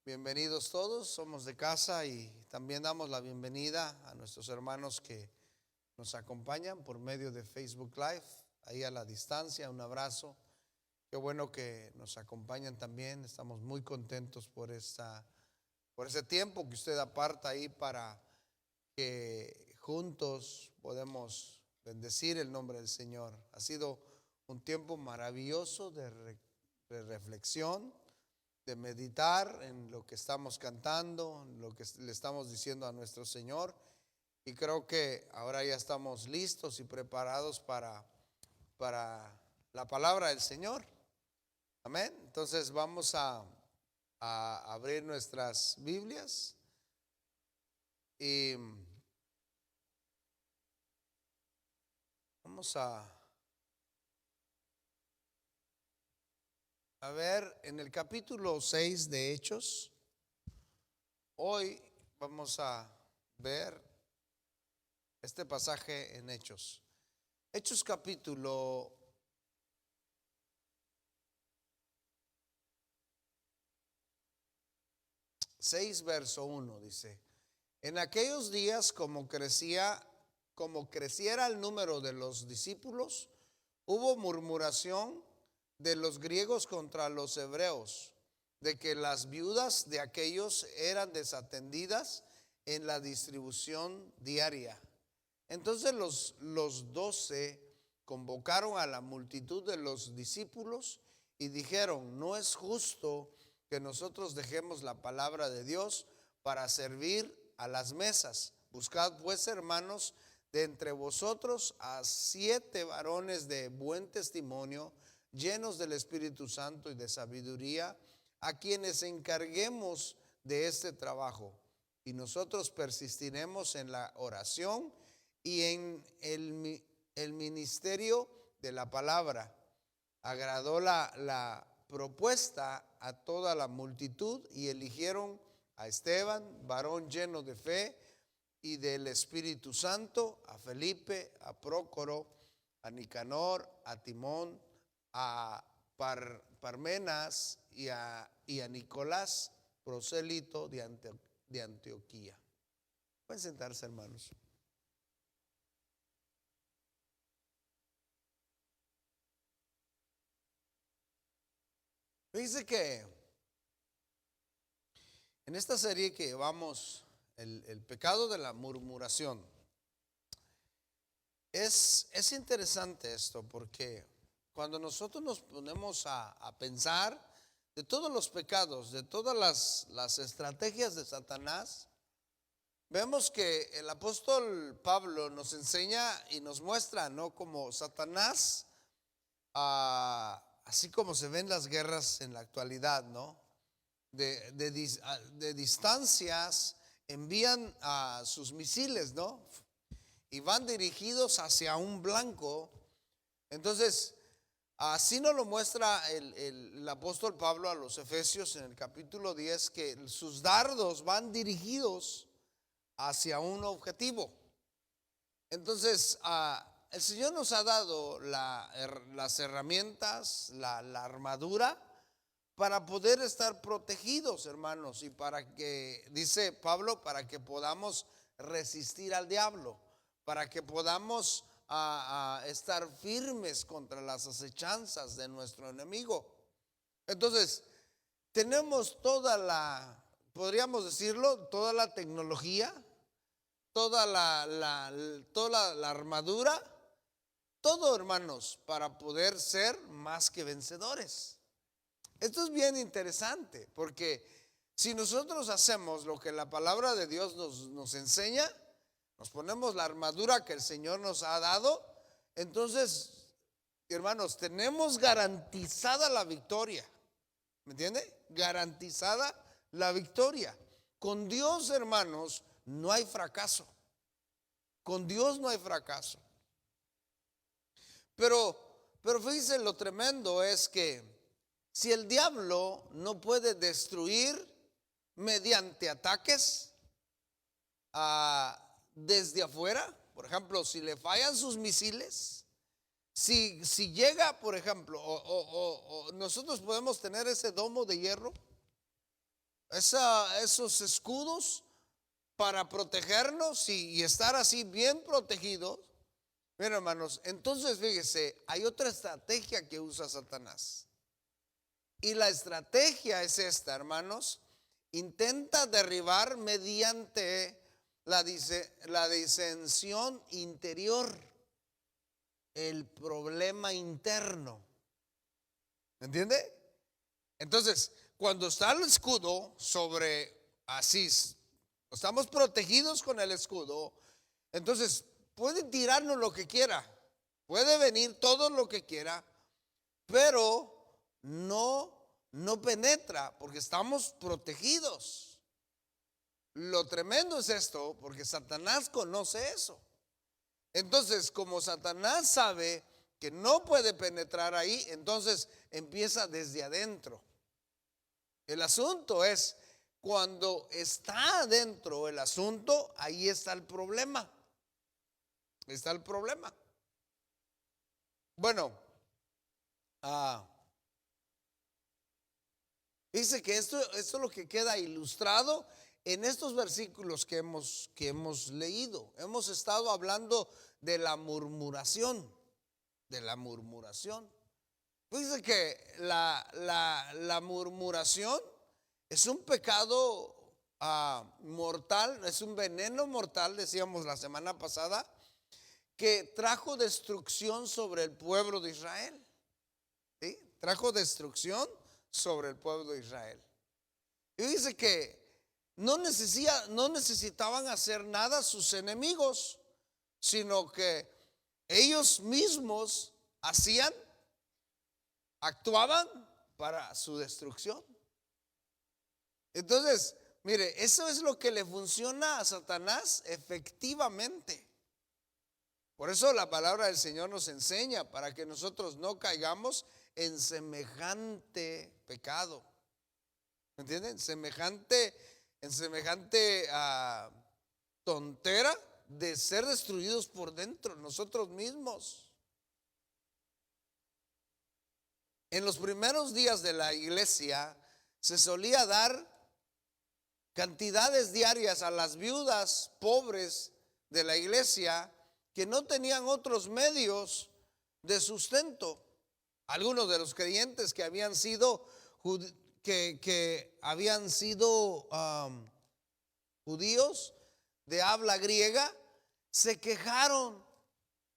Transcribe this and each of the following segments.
Bienvenidos todos, somos de casa y también damos la bienvenida a nuestros hermanos que nos acompañan por medio de Facebook Live, ahí a la distancia. Un abrazo, qué bueno que nos acompañan también. Estamos muy contentos por ese tiempo que usted aparta ahí para que juntos podemos bendecir el nombre del Señor. Ha sido un tiempo maravilloso de reflexión, de meditar en lo que estamos cantando, en lo que le estamos diciendo a nuestro Señor. Y creo que ahora ya estamos listos y preparados para la palabra del Señor. Amén. Entonces vamos a abrir nuestras Biblias y vamos a ver en el capítulo 6 de Hechos. Hoy vamos a ver este pasaje en Hechos. Hechos capítulo 6 verso 1 dice: en aquellos días, como creciera el número de los discípulos, hubo murmuración de los griegos contra los hebreos, de que las viudas de aquellos eran desatendidas en la distribución diaria. Entonces los 12 convocaron a la multitud de los discípulos y dijeron: no es justo que nosotros dejemos la palabra de Dios para servir a las mesas. Buscad pues, hermanos, de entre vosotros a 7 varones de buen testimonio, llenos del Espíritu Santo y de sabiduría, a quienes encarguemos de este trabajo. Y nosotros persistiremos en la oración y en el ministerio de la palabra. Agradó la propuesta a toda la multitud y eligieron a Esteban, varón lleno de fe y del Espíritu Santo, a Felipe, a Prócoro, a Nicanor, a Timón, a Parmenas y a Nicolás, prosélito de Antioquía. Pueden sentarse, hermanos. Dice que en esta serie que llevamos, el pecado de la murmuración, es interesante esto, porque cuando nosotros nos ponemos a pensar de todos los pecados, de todas las estrategias de Satanás, vemos que el apóstol Pablo nos enseña y nos muestra, ¿no?, como Satanás, así como se ven las guerras en la actualidad, ¿no?, de distancias envían a sus misiles, ¿no?, y van dirigidos hacia un blanco. Entonces, así nos lo muestra el apóstol Pablo a los Efesios en el capítulo 10, que sus dardos van dirigidos hacia un objetivo. Entonces, el Señor nos ha dado las herramientas, la armadura para poder estar protegidos, hermanos, y para que, dice Pablo, para que podamos resistir al diablo, para que podamos estar firmes contra las acechanzas de nuestro enemigo. Entonces, tenemos podríamos decirlo, toda la tecnología, toda la armadura, todo, hermanos, para poder ser más que vencedores. Esto es bien interesante, porque si nosotros hacemos lo que la palabra de Dios nos enseña, nos ponemos la armadura que el Señor nos ha dado, entonces, hermanos, tenemos garantizada la victoria. ¿Me entiende? Garantizada la victoria. Con Dios, hermanos, no hay fracaso. Con Dios no hay fracaso. Pero fíjense, lo tremendo es que si el diablo no puede destruir mediante ataques desde afuera, por ejemplo, si le fallan sus misiles, si llega, por ejemplo, o nosotros podemos tener ese domo de hierro, esos escudos para protegernos y estar así bien protegidos. Miren, hermanos, entonces fíjese, hay otra estrategia que usa Satanás. Y la estrategia es esta, hermanos. Intenta derribar mediante la disensión interior, el problema interno. ¿Me entiende? Entonces, cuando está el escudo sobre así, estamos protegidos con el escudo, entonces puede tirarnos lo que quiera, puede venir todo lo que quiera, pero no penetra porque estamos protegidos. Lo tremendo es esto, porque Satanás conoce eso. Entonces, como Satanás sabe que no puede penetrar ahí, entonces empieza desde adentro. El asunto es, cuando está adentro el asunto, ahí está el problema. Está el problema. Bueno, dice que esto es lo que queda ilustrado en estos versículos que hemos leído. Hemos estado hablando de la murmuración, de la murmuración. Dice que la murmuración es un pecado mortal, es un veneno mortal, decíamos la semana pasada, que trajo destrucción sobre el pueblo de Israel. ¿Sí? Trajo destrucción sobre el pueblo de Israel. Y dice que no necesitaban hacer nada sus enemigos, sino que ellos mismos actuaban para su destrucción. Entonces, mire, eso es lo que le funciona a Satanás efectivamente. Por eso la palabra del Señor nos enseña para que nosotros no caigamos en semejante pecado. ¿Me entienden? En semejante tontera de ser destruidos por dentro, nosotros mismos. En los primeros días de la iglesia se solía dar cantidades diarias a las viudas pobres de la iglesia que no tenían otros medios de sustento. Algunos de los creyentes que habían sido judíos de habla griega se quejaron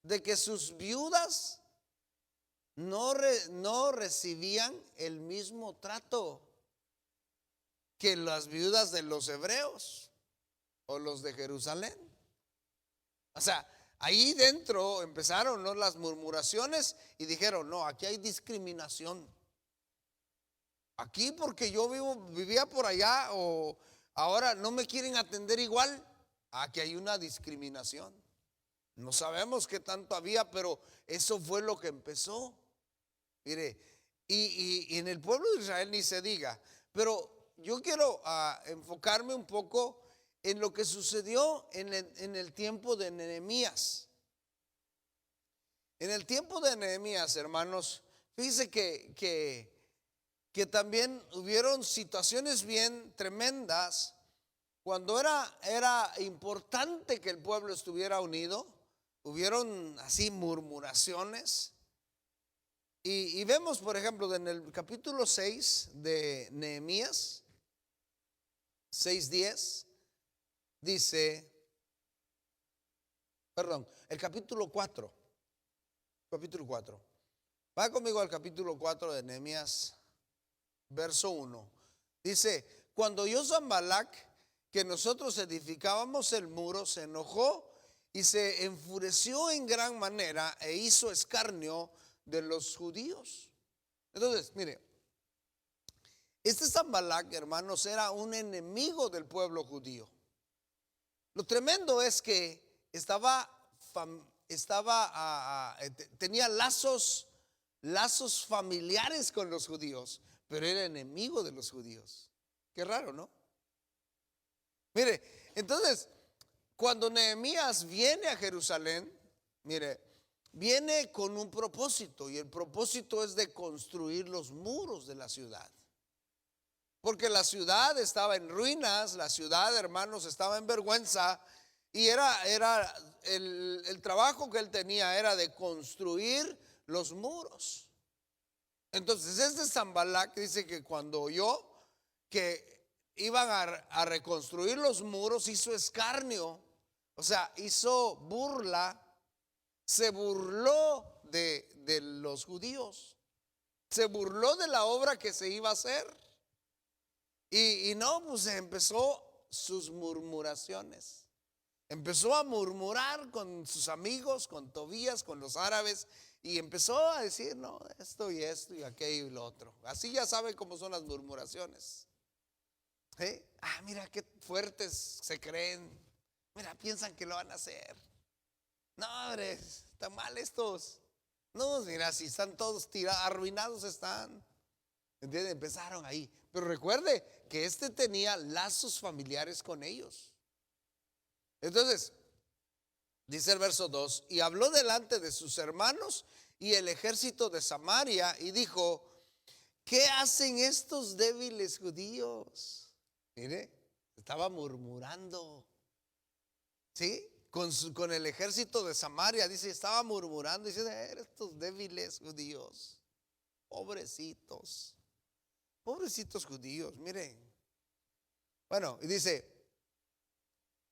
de que sus viudas no recibían el mismo trato que las viudas de los hebreos o los de Jerusalén. O sea, ahí dentro empezaron, ¿no?, las murmuraciones y dijeron, no, aquí hay discriminación. Aquí porque yo vivía por allá o ahora no me quieren atender igual. Aquí hay una discriminación. No sabemos qué tanto había, pero eso fue lo que empezó. Mire, y en el pueblo de Israel ni se diga. Pero yo quiero enfocarme un poco en lo que sucedió en el tiempo de Nehemías. En el tiempo de Nehemías, hermanos, fíjense que también hubieron situaciones bien tremendas cuando era importante que el pueblo estuviera unido. Hubieron así murmuraciones. Y vemos, por ejemplo, en el capítulo 6 de Nehemías, 6:10, dice, el capítulo 4. Va conmigo al capítulo 4 de Nehemías, verso 1. Dice, cuando oyó Sanbalat que nosotros edificábamos el muro, se enojó y se enfureció en gran manera e hizo escarnio de los judíos. Entonces, mire, este Sanbalat, hermanos, era un enemigo del pueblo judío. Lo tremendo es que tenía lazos familiares con los judíos, pero era enemigo de los judíos. Qué raro, ¿no? Mire, entonces, cuando Nehemías viene a Jerusalén, mire, viene con un propósito, y el propósito es de construir los muros de la ciudad. porque la ciudad estaba en ruinas, la ciudad, hermanos, estaba en vergüenza. Y era el trabajo que él tenía era de construir los muros. Entonces este Sanbalat dice que cuando oyó que iban a reconstruir los muros, hizo escarnio, o sea, hizo burla, se burló de los judíos, se burló de la obra que se iba a hacer. Y no, pues empezó sus murmuraciones. Empezó a murmurar con sus amigos, con Tobías, con los árabes, y empezó a decir, no, esto y aquello y lo otro. Así ya saben cómo son las murmuraciones. Mira qué fuertes se creen. Mira, piensan que lo van a hacer. No, hombre, están mal estos. No, mira, si están todos tirados, arruinados están. ¿Entienden? Empezaron ahí. Pero recuerde que este tenía lazos familiares con ellos. Entonces, dice el verso 2, y habló delante de sus hermanos y el ejército de Samaria y dijo, ¿qué hacen estos débiles judíos? Mire, estaba murmurando, ¿sí? Con el ejército de Samaria, dice, estaba murmurando, dice, estos débiles judíos, pobrecitos judíos, miren. Bueno, y dice,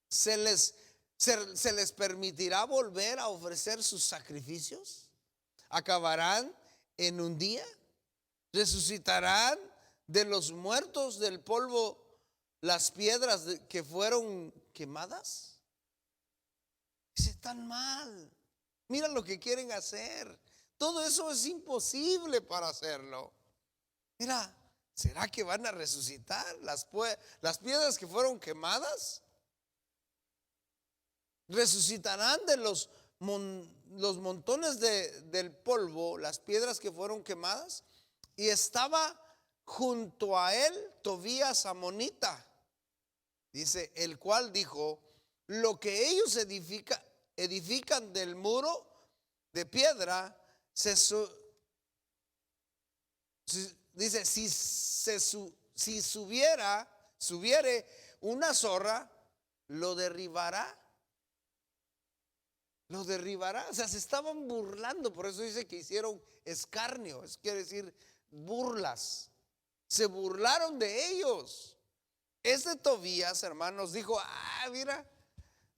¿Se les permitirá volver a ofrecer sus sacrificios? ¿Acabarán en un día? ¿Resucitarán de los muertos del polvo las piedras que fueron quemadas? Dice, tan mal. Mira lo que quieren hacer. Todo eso es imposible para hacerlo. Mira, ¿será que van a resucitar las piedras que fueron quemadas? Resucitarán de los montones del polvo, las piedras que fueron quemadas. Y estaba junto a él Tobías amonita, dice, el cual dijo, lo que ellos edifican del muro de piedra, dice, si subiere una zorra, lo derribará. Lo derribará. O sea, se estaban burlando. Por eso dice que hicieron escarnio. Eso quiere decir burlas. Se burlaron de ellos. Este Tobías, hermanos, dijo, mira,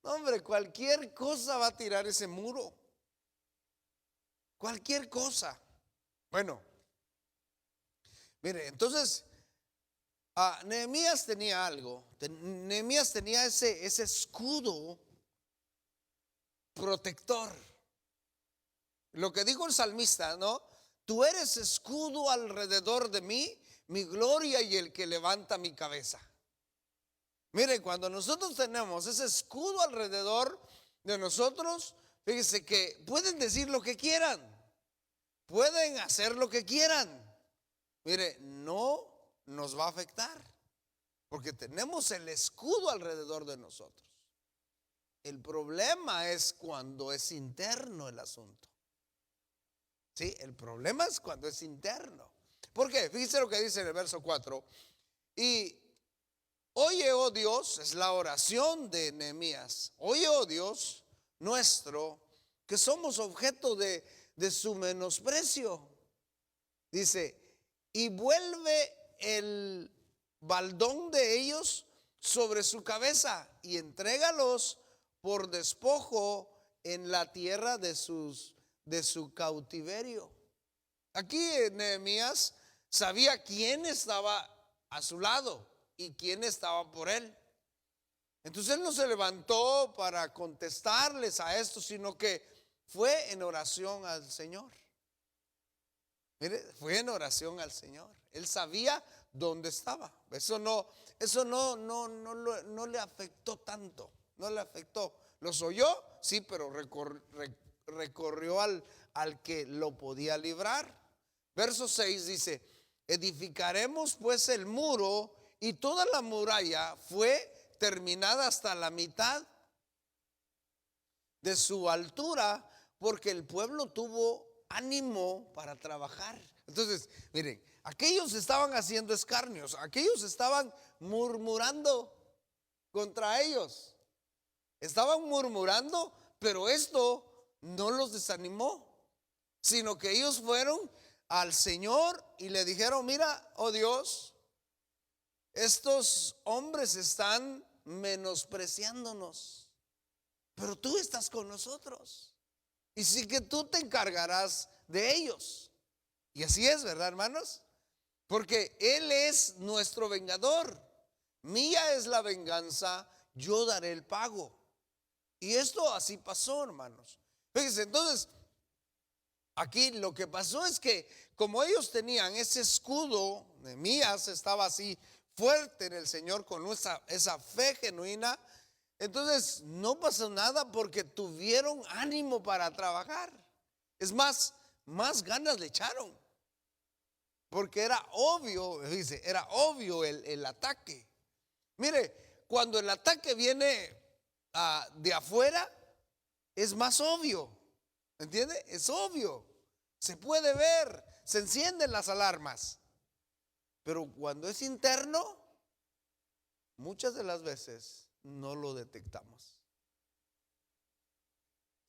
hombre, cualquier cosa va a tirar ese muro. Cualquier cosa. Bueno, mire, entonces Nehemías tenía algo. Nehemías tenía ese escudo protector. Lo que dijo el salmista, ¿no? Tú eres escudo alrededor de mí, mi gloria y el que levanta mi cabeza. Mire, cuando nosotros tenemos ese escudo alrededor de nosotros, fíjese que pueden decir lo que quieran, pueden hacer lo que quieran. Mire, no nos va a afectar, porque tenemos el escudo alrededor de nosotros. El problema es cuando es interno el asunto. Sí, el problema es cuando es interno. ¿Por qué? Fíjese lo que dice en el verso 4. Y oye, oh Dios, es la oración de Nehemías. Oye, oh Dios nuestro, que somos objeto de su menosprecio. Dice, y vuelve el baldón de ellos sobre su cabeza y entrégalos por despojo en la tierra de su cautiverio. Aquí Nehemías sabía quién estaba a su lado y quién estaba por él. Entonces él no se levantó para contestarles a esto, sino que fue en oración al Señor. Mire, fue en oración al Señor. Él sabía dónde estaba. Eso no le afectó tanto. No le afectó. ¿Los oyó? Sí, pero recorrió al que lo podía librar. Verso 6 dice, edificaremos pues el muro, y toda la muralla fue terminada hasta la mitad de su altura, porque el pueblo tuvo ánimo para trabajar. Entonces, miren, aquellos estaban haciendo escarnios, aquellos estaban murmurando contra ellos. Estaban murmurando, pero esto no los desanimó, sino que ellos fueron al Señor y le dijeron: mira, oh Dios, estos hombres están menospreciándonos, pero tú estás con nosotros y sí que tú te encargarás de ellos. Y así es, ¿verdad, hermanos? Porque Él es nuestro vengador. Mía es la venganza, yo daré el pago. Y esto así pasó, hermanos. Fíjense, entonces, aquí lo que pasó es que como ellos tenían ese escudo, Nehemías estaba así fuerte en el Señor con esa fe genuina, entonces no pasó nada porque tuvieron ánimo para trabajar. Es más ganas le echaron. Porque era obvio, dice, era obvio el ataque. Mire, cuando el ataque viene de afuera, es más obvio. ¿Entiende? Es obvio. Se puede ver, se encienden las alarmas. Pero cuando es interno, muchas de las veces no lo detectamos.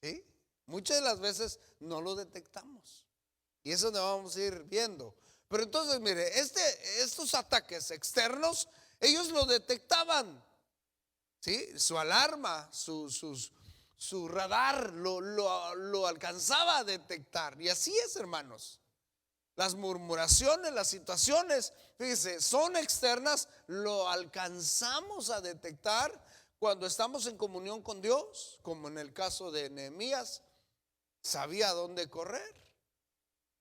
¿Sí? Muchas de las veces no lo detectamos. Y eso lo vamos a ir viendo. Pero entonces, mire, estos ataques externos, ellos lo detectaban. ¿Sí? Su alarma, su radar lo alcanzaba a detectar. Y así es, hermanos. Las murmuraciones, las situaciones, fíjese, son externas, lo alcanzamos a detectar cuando estamos en comunión con Dios, como en el caso de Nehemías, sabía dónde correr.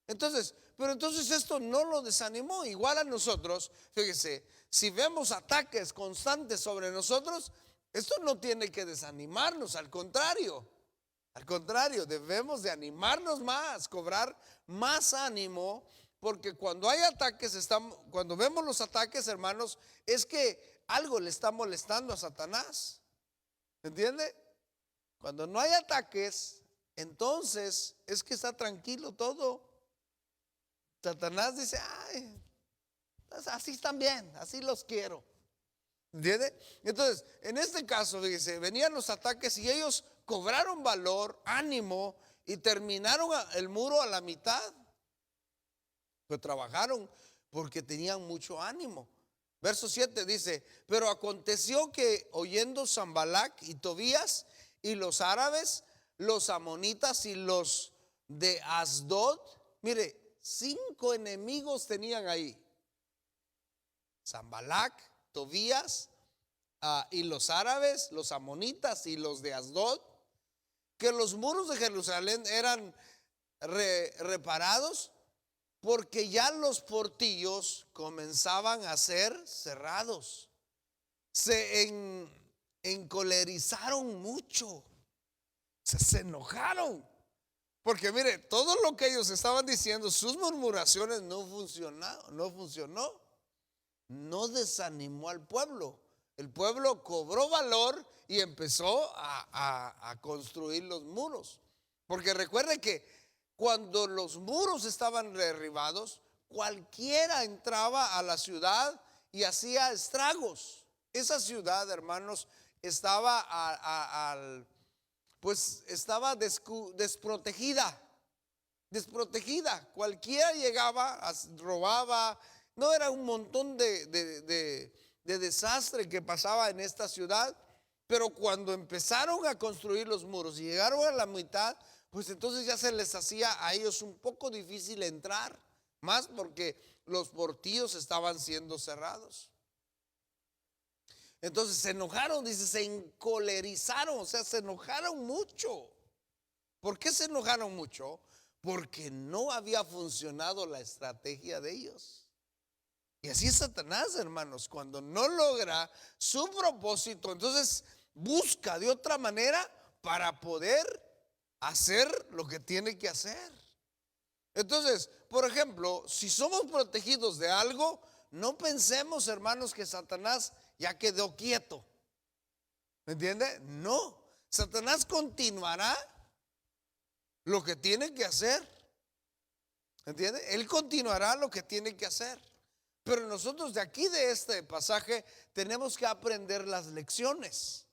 Entonces, pero entonces esto no lo desanimó. Igual a nosotros, fíjese, si vemos ataques constantes sobre nosotros, esto no tiene que desanimarnos, al contrario, debemos de animarnos más, cobrar más ánimo, porque cuando hay ataques, cuando vemos los ataques, hermanos, es que algo le está molestando a Satanás. ¿Entiende? Cuando no hay ataques, entonces es que está tranquilo todo. Satanás dice: ay, así están bien, así los quiero. ¿Entiende? Entonces, en este caso, fíjese, venían los ataques y ellos cobraron valor, ánimo y terminaron el muro a la mitad. Pero trabajaron porque tenían mucho ánimo. Verso 7 dice: pero aconteció que oyendo Sanbalat y Tobías y los árabes, los amonitas y los de Asdod, mire, 5 enemigos tenían ahí: Sanbalat, Tobías y los árabes, los amonitas y los de Asdod, que los muros de Jerusalén eran reparados, porque ya los portillos comenzaban a ser cerrados. Se encolerizaron mucho, se enojaron, porque mire, todo lo que ellos estaban diciendo, sus murmuraciones no funcionó, no desanimó al pueblo. El pueblo cobró valor y empezó a construir los muros. Porque recuerde que cuando los muros estaban derribados, cualquiera entraba a la ciudad y hacía estragos. Esa ciudad, hermanos, estaba estaba desprotegida. Cualquiera llegaba, robaba. No, era un montón de desastre que pasaba en esta ciudad. Pero cuando empezaron a construir los muros y llegaron a la mitad, pues entonces ya se les hacía a ellos un poco difícil entrar, más porque los portillos estaban siendo cerrados. Entonces se enojaron, dice, se encolerizaron, o sea, se enojaron mucho. ¿Por qué se enojaron mucho? Porque no había funcionado la estrategia de ellos. Y así es Satanás, hermanos, cuando no logra su propósito, entonces busca de otra manera para poder hacer lo que tiene que hacer. Entonces, por ejemplo, si somos protegidos de algo, no pensemos, hermanos, que Satanás ya quedó quieto. ¿Me entiende? No, Satanás continuará lo que tiene que hacer. ¿Entiende? Él continuará lo que tiene que hacer. Pero nosotros de aquí, de este pasaje, tenemos que aprender las lecciones.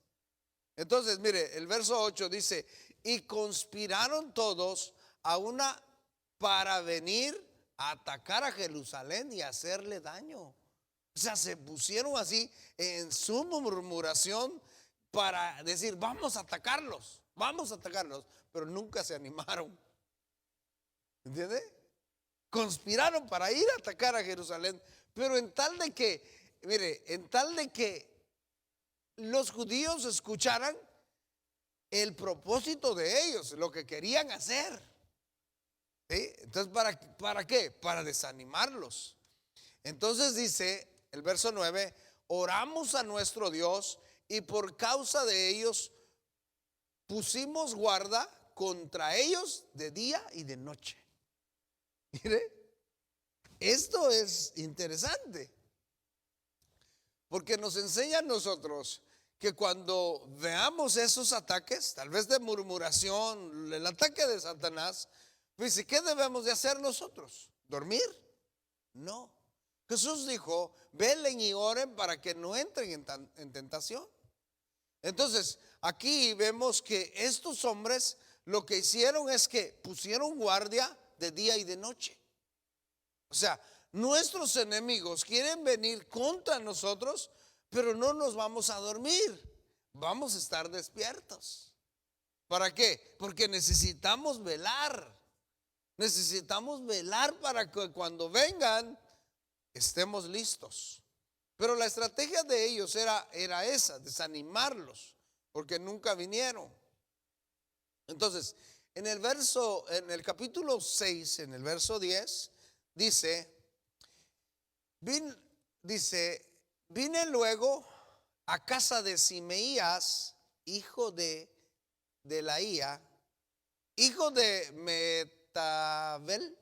Entonces, mire, el verso 8 dice: y conspiraron todos a una para venir a atacar a Jerusalén y hacerle daño. O sea, se pusieron así en su murmuración para decir: vamos a atacarlos, pero nunca se animaron. ¿Entiende? Conspiraron para ir a atacar a Jerusalén, pero en tal de que, mire, en tal de que los judíos escucharan el propósito de ellos, lo que querían hacer. ¿Sí? Entonces, ¿para qué? Para desanimarlos. Entonces dice el verso 9: oramos a nuestro Dios y por causa de ellos pusimos guarda contra ellos de día y de noche. Mire, esto es interesante, porque nos enseña a nosotros que cuando veamos esos ataques, tal vez de murmuración, el ataque de Satanás, pues ¿qué debemos de hacer nosotros? ¿Dormir? No. Jesús dijo: velen y oren para que no entren en tentación. Entonces, aquí vemos que estos hombres lo que hicieron es que pusieron guardia de día y de noche. O sea, nuestros enemigos quieren venir contra nosotros, pero no nos vamos a dormir, vamos a estar despiertos. ¿Para qué? Porque necesitamos velar. Necesitamos velar para que cuando vengan estemos listos. Pero la estrategia de ellos era esa: desanimarlos, porque nunca vinieron. Entonces, en el capítulo 6, en el verso 10, dice: vine luego a casa de Simeías, hijo de Delaía, hijo de Metabel,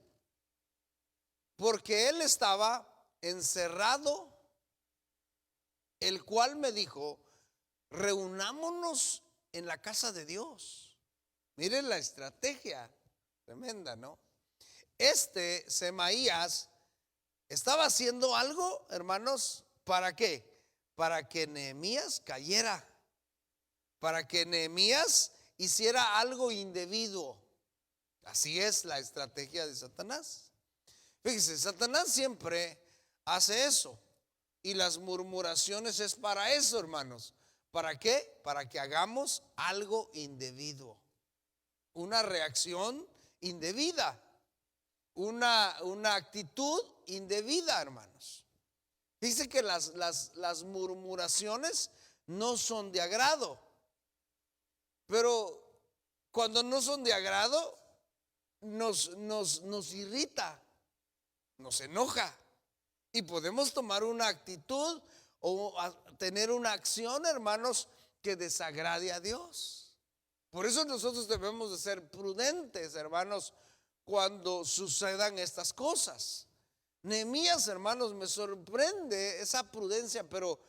porque él estaba encerrado, el cual me dijo: reunámonos en la casa de Dios. Miren la estrategia tremenda, ¿no? Semaías estaba haciendo algo, hermanos, ¿para qué? Para que Nehemías cayera, para que Nehemías hiciera algo indebido. Así es la estrategia de Satanás. Fíjese, Satanás siempre hace eso, y las murmuraciones es para eso, hermanos. ¿Para qué? Para que hagamos algo indebido, una reacción indebida, una actitud indebida, hermanos. Dice que las murmuraciones no son de agrado, pero cuando no son de agrado nos irrita, nos enoja, y podemos tomar una actitud o tener una acción, hermanos, que desagrade a Dios. Por eso nosotros debemos de ser prudentes, hermanos, cuando sucedan estas cosas. Nehemías, hermanos, me sorprende esa prudencia, pero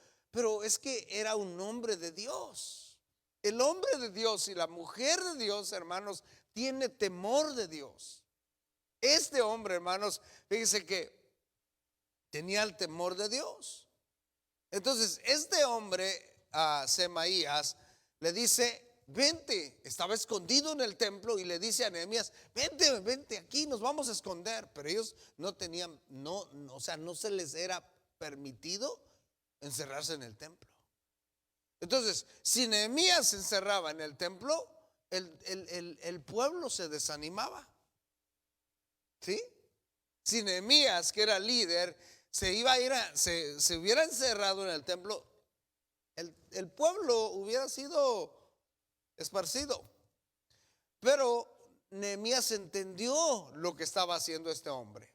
es que era un hombre de Dios. El hombre de Dios y la mujer de Dios, hermanos, tiene temor de Dios. Este hombre, hermanos, fíjense que tenía el temor de Dios. Entonces, este hombre, Semaías, le dice: vente. Estaba escondido en el templo y le dice a Nehemías: vente aquí, nos vamos a esconder. Pero ellos no tenían, o sea, no se les era permitido encerrarse en el templo. Entonces, si Nehemías se encerraba en el templo, el pueblo se desanimaba. ¿Sí? Si Nehemías, que era líder, se hubiera encerrado en el templo, el pueblo hubiera sido esparcido. Pero Nehemías entendió lo que estaba haciendo este hombre.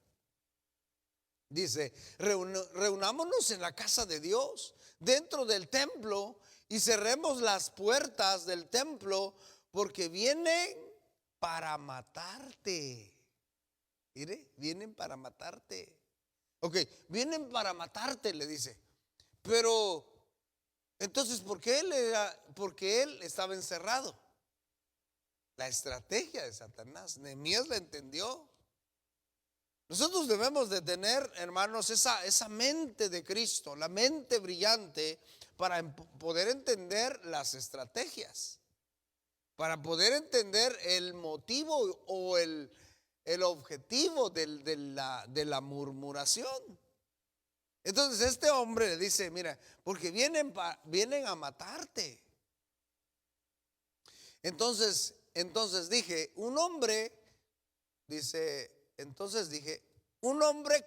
Dice: reunámonos en la casa de Dios, dentro del templo, y cerremos las puertas del templo, porque vienen para matarte. Mire, vienen para matarte. Ok, vienen para matarte, le dice. Pero entonces, porque él estaba encerrado. La estrategia de Satanás, Nehemías la entendió. Nosotros debemos de tener, hermanos, esa mente de Cristo, la mente brillante para poder entender las estrategias, para poder entender el motivo o el objetivo de la murmuración. Entonces este hombre le dice, mira, porque vienen a matarte. Entonces dije, un hombre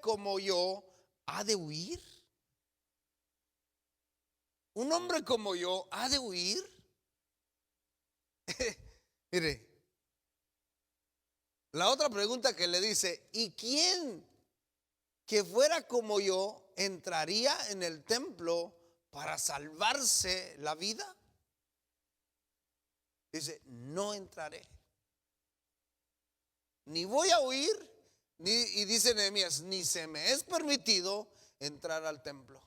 como yo ha de huir. Un hombre como yo ha de huir. Mire, la otra pregunta que le dice, ¿y quién que fuera como yo entraría en el templo para salvarse la vida? Dice, no entraré. Ni voy a huir, y dice Nehemías, ni se me es permitido entrar al templo.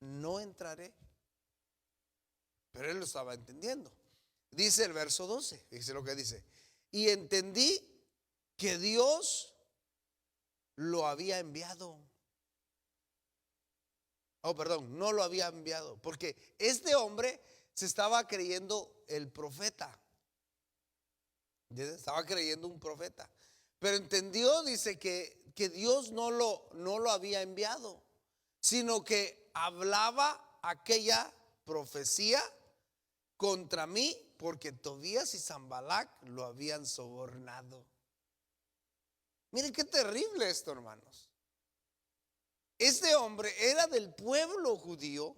No entraré. Pero él lo estaba entendiendo. Dice el verso 12, dice lo que dice. Y entendí que Dios lo había enviado. Oh, perdón, no lo había enviado. Porque este hombre se estaba creyendo el profeta. Estaba creyendo un profeta. Pero entendió, dice, que Dios no lo había enviado, sino que hablaba aquella profecía contra mí, porque Tobías y Sanbalat lo habían sobornado. Miren qué terrible esto, hermanos. Este hombre era del pueblo judío.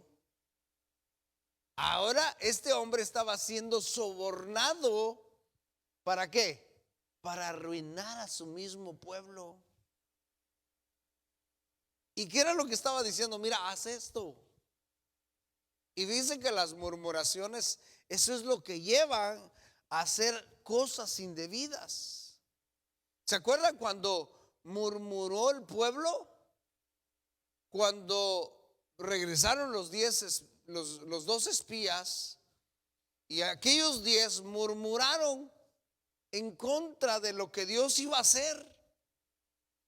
Ahora este hombre estaba siendo sobornado. ¿Para qué? Para arruinar a su mismo pueblo. ¿Y qué era lo que estaba diciendo? Mira, haz esto. Y dice que las murmuraciones, eso es lo que llevan a hacer cosas indebidas. ¿Se acuerdan cuando murmuró el pueblo? Cuando regresaron los 2 espías, y aquellos 10 murmuraron en contra de lo que Dios iba a hacer,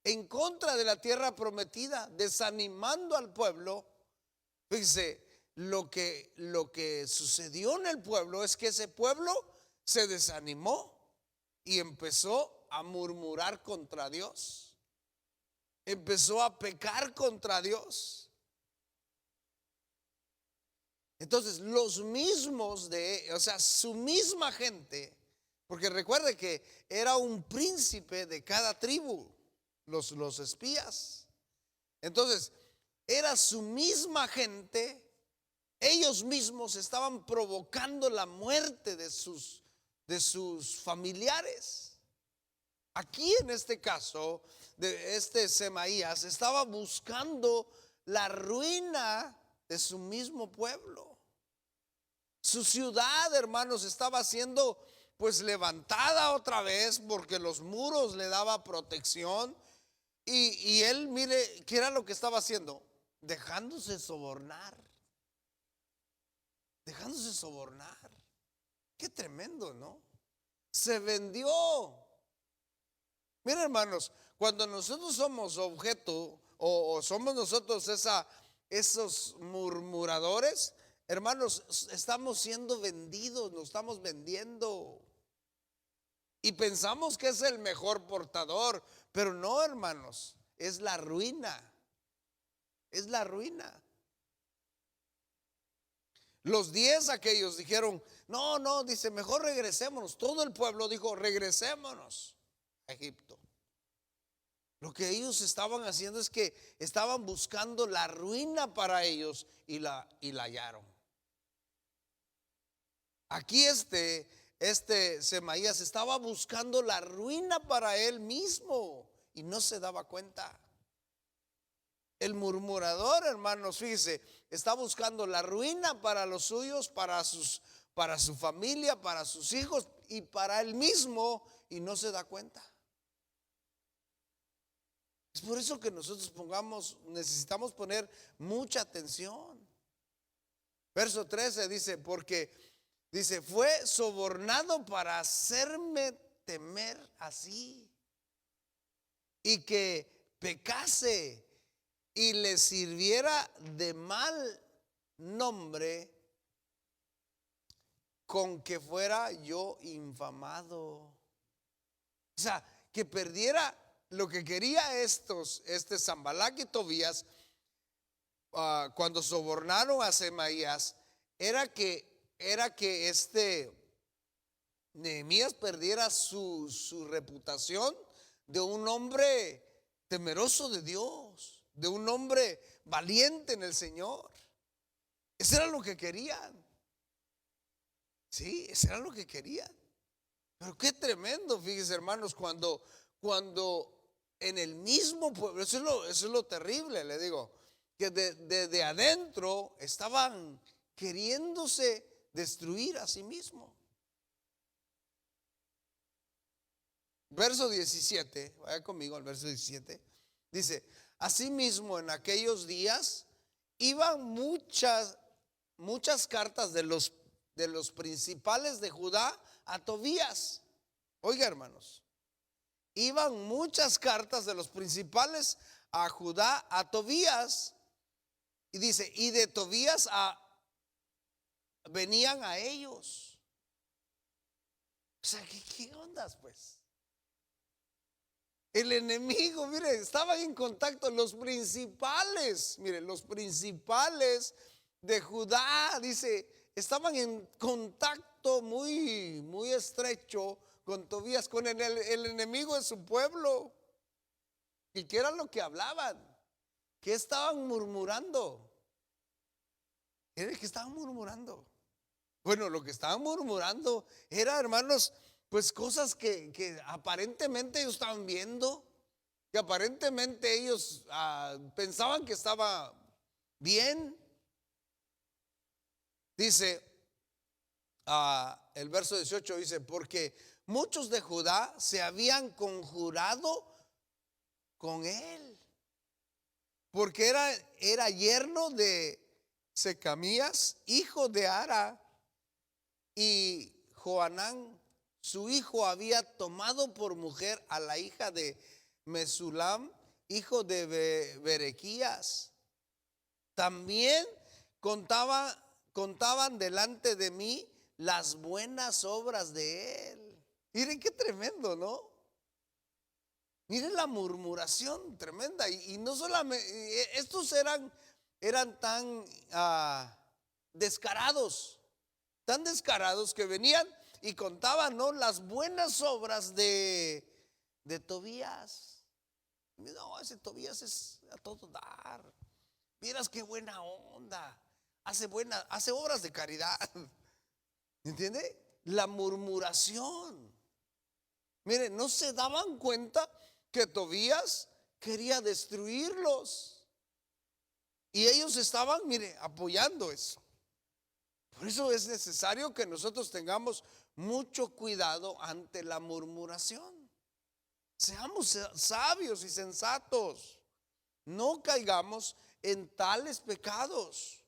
en contra de la tierra prometida, desanimando al pueblo. Fíjense, lo que sucedió en el pueblo es que ese pueblo se desanimó y empezó a murmurar contra Dios. Empezó a pecar contra Dios. Entonces los mismos o sea, su misma gente, porque recuerde que era un príncipe de cada tribu, los espías. Entonces era su misma gente. Ellos mismos estaban provocando la muerte de sus familiares. Aquí en este caso, de este Semaías estaba buscando la ruina de su mismo pueblo. Su ciudad, hermanos, estaba siendo pues levantada otra vez porque los muros le daban protección. Y él, mire, ¿qué era lo que estaba haciendo? Dejándose sobornar. Dejándose sobornar. Qué tremendo, ¿no? Se vendió. Miren, hermanos, cuando nosotros somos objeto o somos nosotros esos murmuradores, hermanos, estamos siendo vendidos, nos estamos vendiendo. Y pensamos que es el mejor portador, pero no, hermanos, es la ruina. Es la ruina. Los 10 aquellos dijeron, no, dice, mejor regresémonos. Todo el pueblo dijo, regresémonos a Egipto. Lo que ellos estaban haciendo es que estaban buscando la ruina para ellos y la hallaron. Aquí este Semaías estaba buscando la ruina para él mismo y no se daba cuenta. El murmurador, hermanos, fíjese, está buscando la ruina para los suyos, para su familia, para sus hijos y para él mismo, y no se da cuenta. Es por eso que nosotros necesitamos poner mucha atención. Verso 13 dice, porque dice, fue sobornado para hacerme temer así, y que pecase y le sirviera de mal nombre, con que fuera yo infamado. O sea, que perdiera lo que quería este Sanbalat y Tobías, cuando sobornaron a Semaías, era que Nehemías perdiera su reputación de un hombre temeroso de Dios, de un hombre valiente en el Señor. Eso era lo que querían. Sí, eso era lo que querían. Pero qué tremendo, fíjense, hermanos, cuando en el mismo pueblo, eso es lo terrible, le digo, que de adentro estaban queriéndose destruir a sí mismos. Verso 17, vaya conmigo al verso 17. Dice: asimismo, en aquellos días iban muchas cartas de los principales de Judá a Tobías. Oiga, hermanos, iban muchas cartas de los principales a Judá a Tobías. Y dice, y de Tobías venían a ellos. O sea, ¿qué ondas, pues? El enemigo, mire, estaban en contacto los principales, mire, los principales de Judá, dice, estaban en contacto muy, muy estrecho con Tobías, con el enemigo de su pueblo. ¿Y qué era lo que hablaban? ¿Qué estaban murmurando? Era que estaban murmurando. Bueno, lo que estaban murmurando era, hermanos, pues cosas que aparentemente ellos estaban viendo, que aparentemente ellos pensaban que estaba bien. Dice, el verso 18 dice, porque muchos de Judá se habían conjurado con él, porque era yerno de Secamías, hijo de Ara, y Joanán, su hijo, había tomado por mujer a la hija de Mesulam, hijo de Berequías. También contaban delante de mí las buenas obras de él. Miren qué tremendo, ¿no? Miren la murmuración tremenda. Y no solamente, estos eran tan descarados, que venían y contaban, ¿no?, las buenas obras de Tobías. No, ese Tobías es a todo dar. Vieras qué buena onda. Hace obras de caridad. ¿Entiende? La murmuración. Mire, no se daban cuenta que Tobías quería destruirlos. Y ellos estaban, mire, apoyando eso. Por eso es necesario que nosotros tengamos mucho cuidado ante la murmuración. Seamos sabios y sensatos. No caigamos en tales pecados.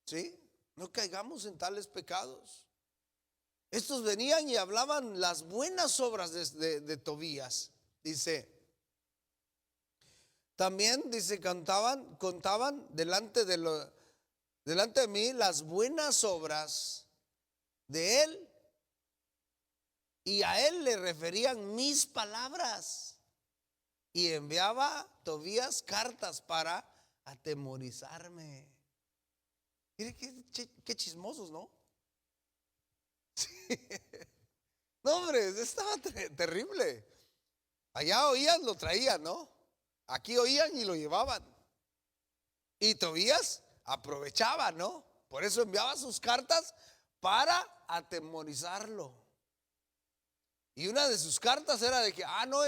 ¿Sí? No caigamos en tales pecados. Estos venían y hablaban las buenas obras de Tobías. Dice, también dice, contaban delante de mí las buenas obras de él, y a él le referían mis palabras, y enviaba Tobías cartas para atemorizarme. Mire qué chismosos, ¿no? Sí. No, hombre, estaba terrible. Allá oían, lo traían, ¿no? Aquí oían y lo llevaban. Y Tobías aprovechaba, ¿no? Por eso enviaba sus cartas para atemorizarlo. Y una de sus cartas era de que, no,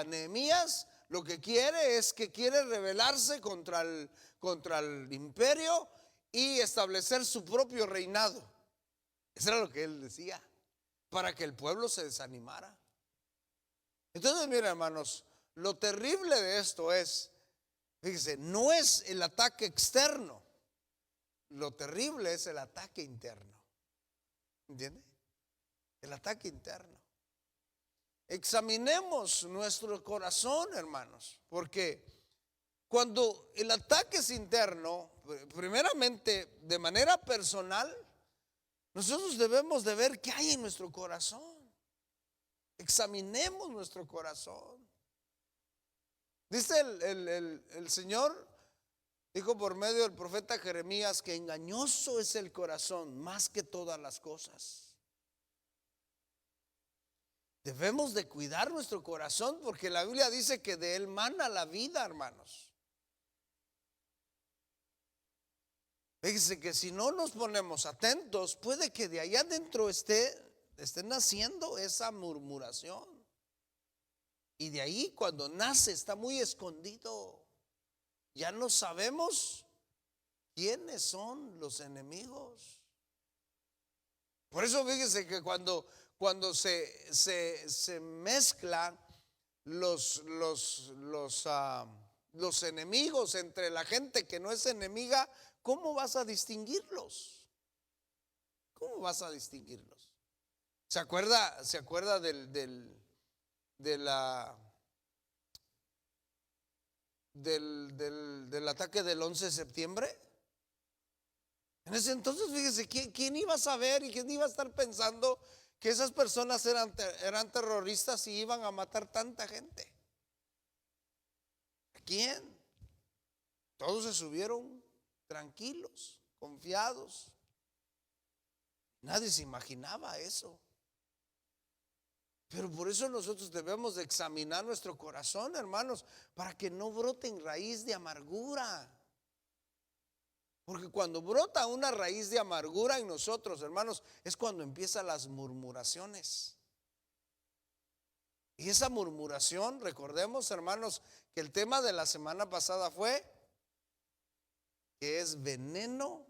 Nehemías lo que quiere es que quiere rebelarse contra el imperio y establecer su propio reinado. Eso era lo que él decía, para que el pueblo se desanimara. Entonces, miren, hermanos, lo terrible de esto es, fíjese, no es el ataque externo, lo terrible es el ataque interno. ¿Entiende? El ataque interno. examinemos nuestro corazón, hermanos, porque cuando el ataque es interno, primeramente de manera personal, nosotros debemos de ver qué hay en nuestro corazón. Examinemos nuestro corazón. Dice el Señor, dijo por medio del profeta Jeremías, que engañoso es el corazón más que todas las cosas. Debemos de cuidar nuestro corazón porque la Biblia dice que de él mana la vida, hermanos. Fíjense que si no nos ponemos atentos, puede que de allá adentro esté naciendo esa murmuración. Y de ahí cuando nace está muy escondido. Ya no sabemos quiénes son los enemigos. Por eso fíjense que cuando se mezclan los enemigos entre la gente que no es enemiga, ¿cómo vas a distinguirlos? ¿Cómo vas a distinguirlos? ¿Se acuerda del ataque del 11 de septiembre? En ese entonces, fíjese, ¿quién iba a saber y quién iba a estar pensando que esas personas eran terroristas y iban a matar tanta gente? ¿A quién? Todos se subieron tranquilos, confiados. Nadie se imaginaba eso. Pero por eso nosotros debemos de examinar nuestro corazón, hermanos, para que no broten raíz de amargura. Porque cuando brota una raíz de amargura en nosotros, hermanos, es cuando empiezan las murmuraciones. Y esa murmuración, recordemos, hermanos, que el tema de la semana pasada fue que es veneno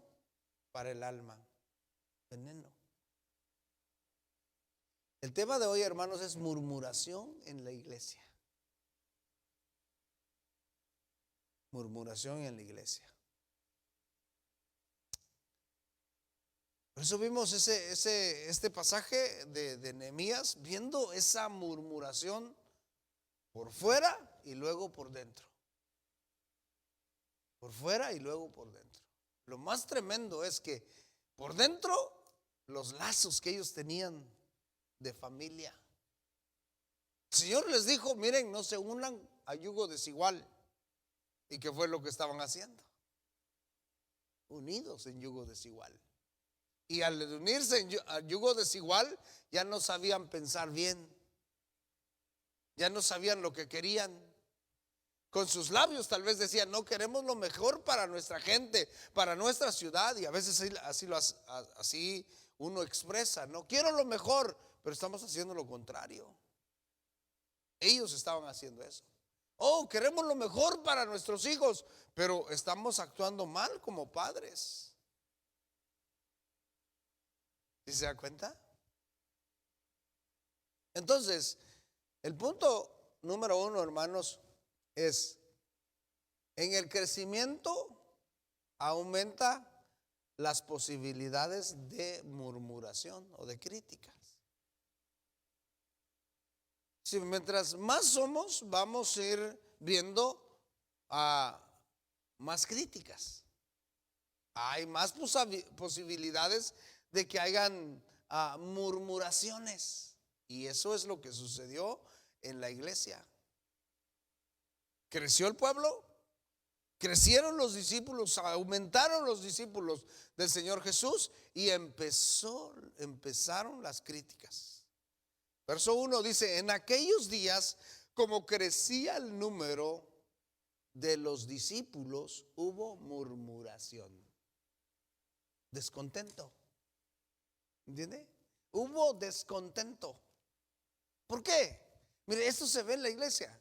para el alma. Veneno. El tema de hoy, hermanos, es murmuración en la iglesia. Murmuración en la iglesia. Por eso vimos este pasaje de Nehemías, viendo esa murmuración por fuera y luego por dentro. Por fuera y luego por dentro. Lo más tremendo es que por dentro los lazos que ellos tenían de familia. El Señor les dijo, miren, no se unan a yugo desigual. ¿Y qué fue lo que estaban haciendo? Unidos en yugo desigual. Y al unirse a yugo desigual, ya no sabían pensar bien. Ya no sabían lo que querían. Con sus labios tal vez decían, no, queremos lo mejor para nuestra gente, para nuestra ciudad. Y a veces así uno expresa, no quiero lo mejor, pero estamos haciendo lo contrario. Ellos estaban haciendo eso. Oh, queremos lo mejor para nuestros hijos, pero estamos actuando mal como padres. ¿Sí se da cuenta? Entonces, el punto número 1, hermanos, es en el crecimiento aumenta las posibilidades de murmuración o de críticas. Si mientras más somos, vamos a ir viendo más críticas. Hay más posibilidades de que hayan murmuraciones. Y eso es lo que sucedió en la iglesia. Creció el pueblo, crecieron los discípulos, aumentaron los discípulos del Señor Jesús y empezaron las críticas. Verso 1 dice, en aquellos días, como crecía el número de los discípulos, hubo murmuración, descontento. ¿Entiende? Hubo descontento. ¿Por qué? Mire, esto se ve en la iglesia.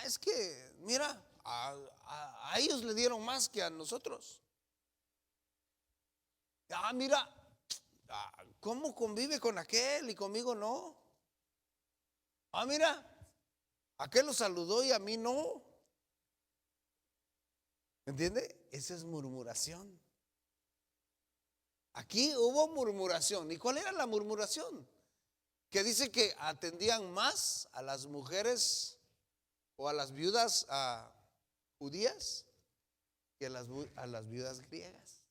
Es que, mira, a ellos le dieron más que a nosotros. Mira, ¿cómo convive con aquel y conmigo no? Mira, aquel lo saludó y a mí no. ¿Entiende? Esa es murmuración. Aquí hubo murmuración. ¿Y cuál era la murmuración? que dice que atendían más a las mujeres o a las viudas judías que a las viudas griegas.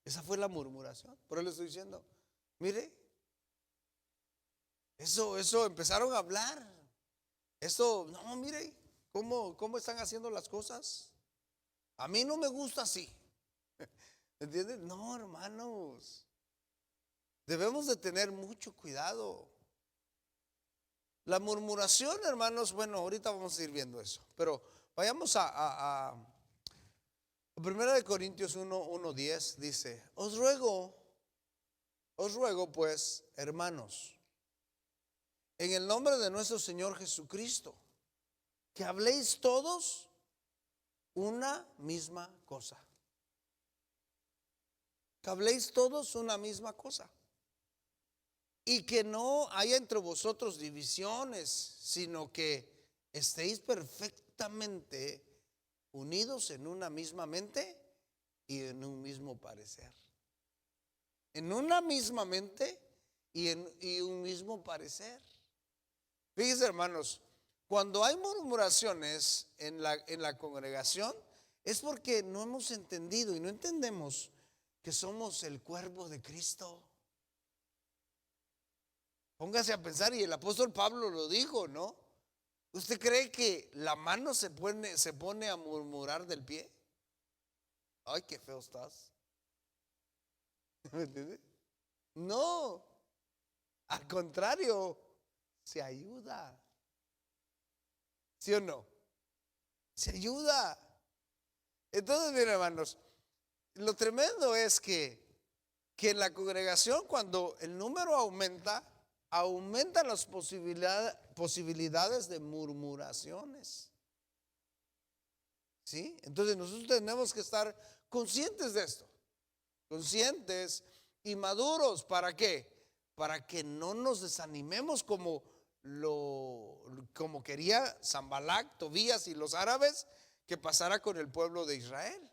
Esa fue la murmuración. Por eso le estoy diciendo, mire, eso empezaron a hablar. Eso, no, mire, ¿cómo están haciendo las cosas? A mí no me gusta así. ¿Entiendes? No, hermanos. Debemos de tener mucho cuidado. La murmuración, hermanos, bueno, ahorita vamos a ir viendo eso. Pero vayamos a 1 Corintios 1:10 dice, os ruego pues, hermanos, en el nombre de nuestro Señor Jesucristo, que habléis todos una misma cosa. Que habléis todos una misma cosa. Y que no haya entre vosotros divisiones, sino que estéis perfectamente unidos en una misma mente y en un mismo parecer. En una misma mente y un mismo parecer. Fíjense, hermanos, cuando hay murmuraciones en la congregación, es porque no hemos entendido y no entendemos que somos el cuerpo de Cristo. Póngase a pensar, y el apóstol Pablo lo dijo, ¿no? ¿Usted cree que la mano se pone a murmurar del pie? Ay, qué feo estás. ¿Me entiende? No, al contrario, se ayuda. ¿Sí o no? Se ayuda. Entonces, miren, hermanos, lo tremendo es que en la congregación, cuando el número aumentan las posibilidades de murmuraciones. ¿Sí? Entonces nosotros tenemos que estar conscientes de esto. Conscientes y maduros. ¿Para qué? Para que no nos desanimemos como quería Sanbalat, Tobías y los árabes que pasara con el pueblo de Israel.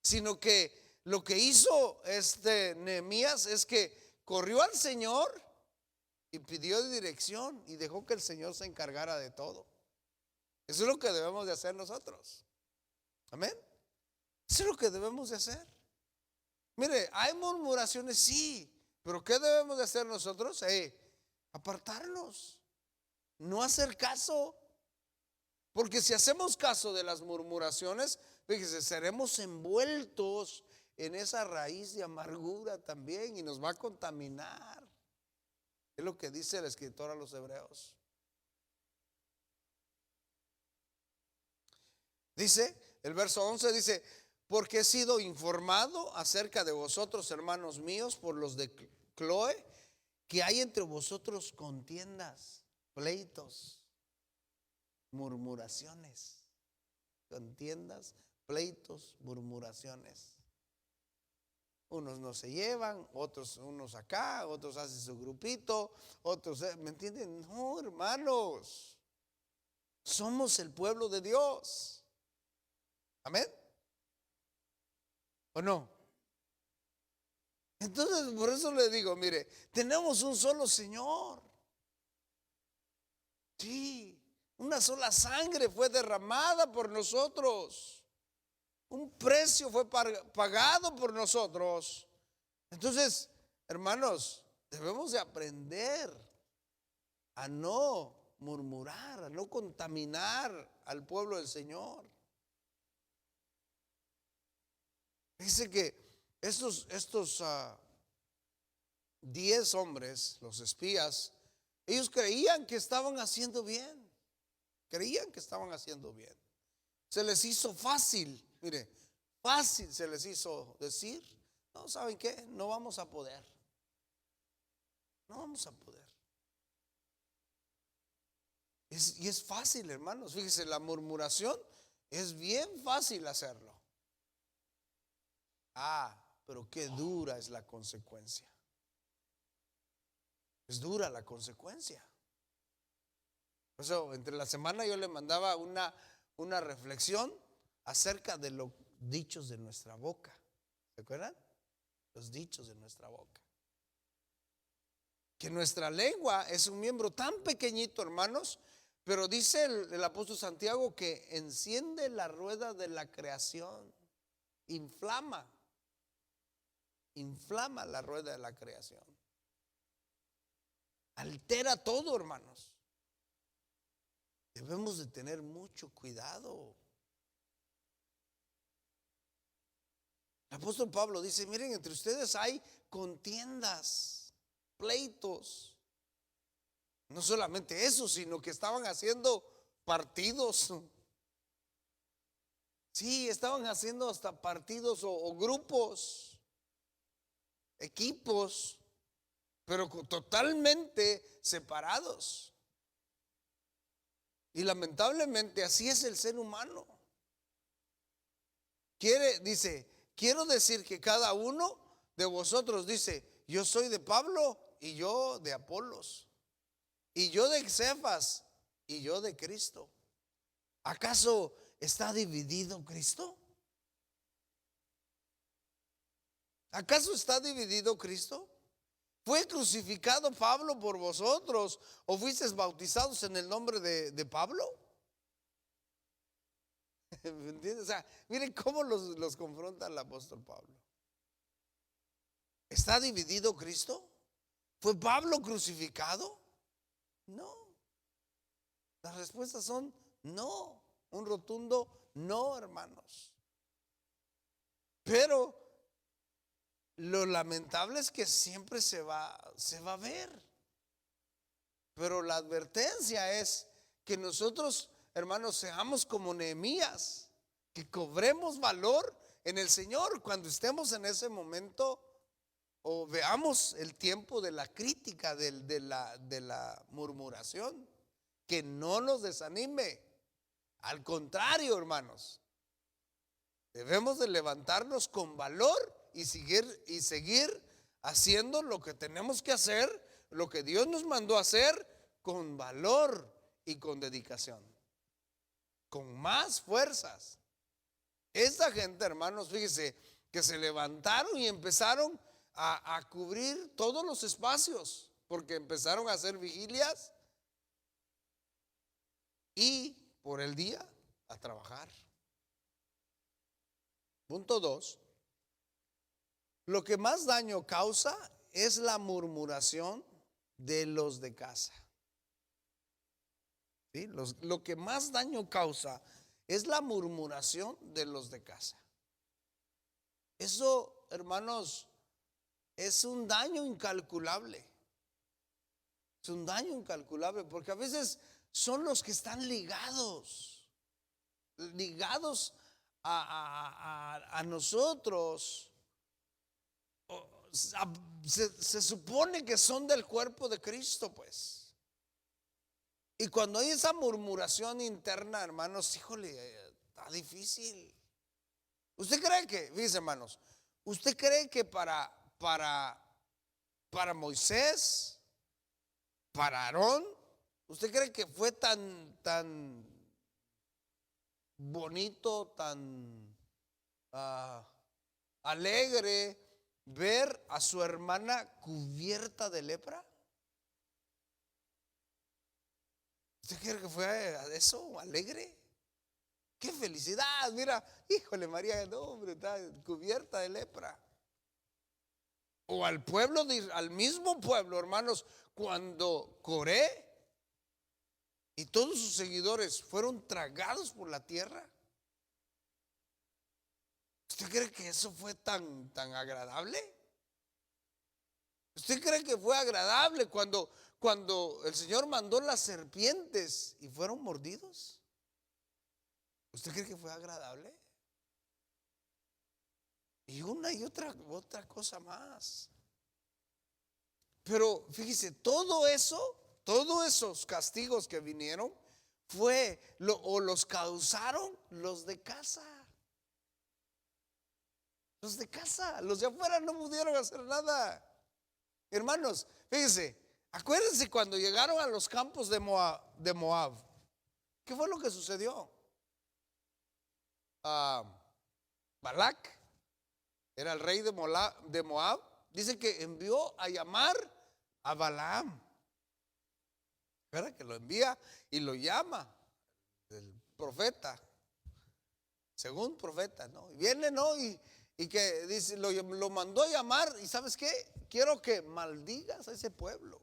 Sino que lo que hizo Nehemías es que corrió al Señor y pidió dirección y dejó que el Señor se encargara de todo. Eso es lo que debemos de hacer nosotros. Amén. Eso es lo que debemos de hacer. Mire, hay murmuraciones, sí, pero ¿qué debemos de hacer nosotros? Apartarnos, no hacer caso. Porque si hacemos caso de las murmuraciones, fíjese, seremos envueltos en esa raíz de amargura también y nos va a contaminar. Es lo que dice el escritor a los hebreos. Dice, el verso 11 dice, porque he sido informado acerca de vosotros, hermanos míos, por los de Cloe, que hay entre vosotros contiendas, pleitos, murmuraciones, contiendas, pleitos, murmuraciones. Unos no se llevan, unos acá, otros hacen su grupito, otros, ¿me entienden? No, hermanos, somos el pueblo de Dios. Amén. ¿O no? Entonces, por eso le digo, mire, tenemos un solo Señor. Sí, una sola sangre fue derramada por nosotros. Un precio fue pagado por nosotros. Entonces, hermanos, debemos de aprender a no murmurar, a no contaminar al pueblo del Señor. Dice que estos 10 hombres, los espías, ellos creían que estaban haciendo bien. Creían que estaban haciendo bien. Se les hizo fácil, mire, fácil se les hizo decir, no, ¿saben qué? No vamos a poder. No vamos a poder. Y es fácil, hermanos. Fíjese, la murmuración es bien fácil hacerlo. Pero qué dura es la consecuencia. Es dura la consecuencia. Por eso, entre la semana yo le mandaba una reflexión acerca de los dichos de nuestra boca. ¿Se acuerdan? Los dichos de nuestra boca. que nuestra lengua es un miembro tan pequeñito, hermanos, pero dice el apóstol Santiago que enciende la rueda de la creación, inflama la rueda de la creación, altera todo, hermanos. Debemos de tener mucho cuidado. El apóstol Pablo dice: miren, entre ustedes hay contiendas, pleitos. No solamente eso, sino que estaban haciendo partidos. Sí, estaban haciendo hasta partidos o grupos, equipos, pero totalmente separados. Y lamentablemente así es el ser humano. Dice, quiero decir que cada uno de vosotros dice: yo soy de Pablo, y yo de Apolos, y yo de Cefas, y yo de Cristo. ¿Acaso está dividido Cristo? ¿Acaso está dividido Cristo? ¿Fue crucificado Pablo por vosotros, o fuisteis bautizados en el nombre de Pablo? ¿Me entiendes? O sea, miren cómo los confronta el apóstol Pablo. ¿Está dividido Cristo? ¿Fue Pablo crucificado? No. Las respuestas son no, un rotundo no, hermanos. Pero lo lamentable es que siempre se va a ver. Pero la advertencia es que nosotros, hermanos, seamos como Nehemías, que cobremos valor en el Señor cuando estemos en ese momento, o veamos el tiempo de la crítica, de la murmuración, que no nos desanime. Al contrario, hermanos, debemos de levantarnos con valor y seguir haciendo lo que tenemos que hacer, lo que Dios nos mandó a hacer, con valor y con dedicación, con más fuerzas. Esta gente, hermanos, fíjese que se levantaron y empezaron a cubrir todos los espacios, porque empezaron a hacer vigilias y por el día a trabajar. Punto 2. Lo que más daño causa es la murmuración de los de casa. ¿Sí? Lo que más daño causa es la murmuración de los de casa. Eso, hermanos, es un daño incalculable. Es un daño incalculable, porque a veces son los que están ligados a nosotros. Se supone que son del cuerpo de Cristo, pues. Y cuando hay esa murmuración interna, hermanos, híjole, está difícil. ¿Usted cree que, fíjense, hermanos, usted cree que para Moisés, para Aarón, usted cree que fue tan bonito, tan alegre ver a su hermana cubierta de lepra? ¿Usted cree que fue eso alegre? ¡Qué felicidad! Mira, híjole, María, no, hombre, está cubierta de lepra. O al mismo pueblo, hermanos, cuando Coré y todos sus seguidores fueron tragados por la tierra. ¿Usted cree que eso fue tan agradable? ¿Usted cree que fue agradable cuando el Señor mandó las serpientes y fueron mordidos? ¿Usted cree que fue agradable? Y una y otra cosa más. Pero fíjese, todos esos castigos que vinieron los causaron los de casa. Los de casa, los de afuera no pudieron hacer nada. Hermanos, fíjense, acuérdense cuando llegaron a los campos de Moab. ¿Qué fue lo que sucedió? Balac era el rey de Moab. Dice que envió a llamar a Balaam. ¿Verdad? Que lo envía y lo llama el profeta, según profeta, ¿no? Y viene, ¿no? Y que dice, lo mandó a llamar. Y ¿sabes qué? Quiero que maldigas a ese pueblo.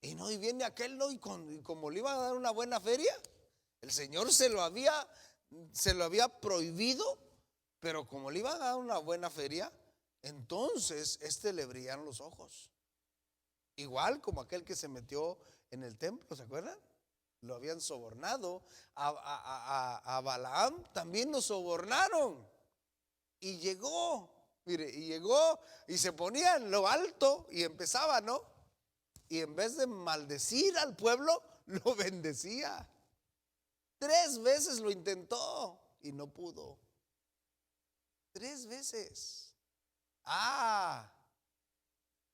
Y no, y viene aquel, ¿no? Y como le iba a dar una buena feria, el Señor se lo había prohibido, pero como le iba a dar una buena feria, entonces le brillan los ojos. Igual como aquel que se metió en el templo, ¿se acuerdan? Lo habían sobornado. A Balaam también lo sobornaron. Y llegó, mire, y se ponía en lo alto y empezaba, ¿no? Y en vez de maldecir al pueblo, lo bendecía. 3 veces lo intentó y no pudo. 3 veces.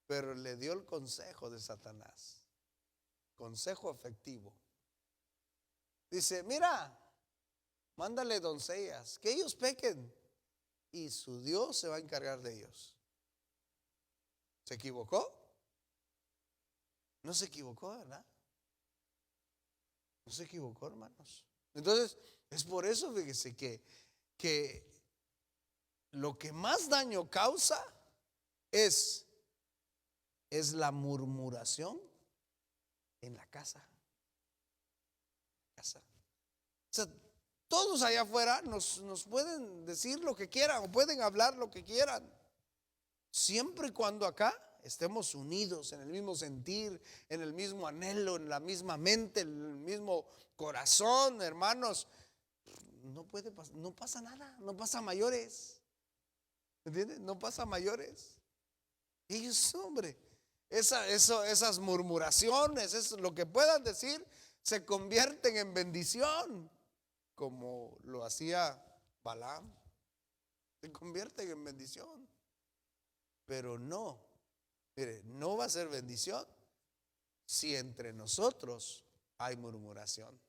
Pero le dio el consejo de Satanás. Consejo efectivo. Dice, mira, mándale doncellas, que ellos pequen, y su Dios se va a encargar de ellos. ¿Se equivocó? No se equivocó, ¿verdad? No se equivocó, hermanos. Entonces, es por eso, fíjese, que lo que más daño causa es la murmuración en la casa. O sea, todos allá afuera nos pueden decir lo que quieran o pueden hablar lo que quieran, siempre y cuando acá estemos unidos en el mismo sentir, en el mismo anhelo, en la misma mente, en el mismo corazón, hermanos. No pasa nada, no pasa a mayores. ¿Entiendes? No pasa a mayores. Ellos, hombre, esas murmuraciones, eso, lo que puedan decir, se convierten en bendición, como lo hacía Balaam. Se convierten en bendición. Pero no, mire, no va a ser bendición si entre nosotros hay murmuración.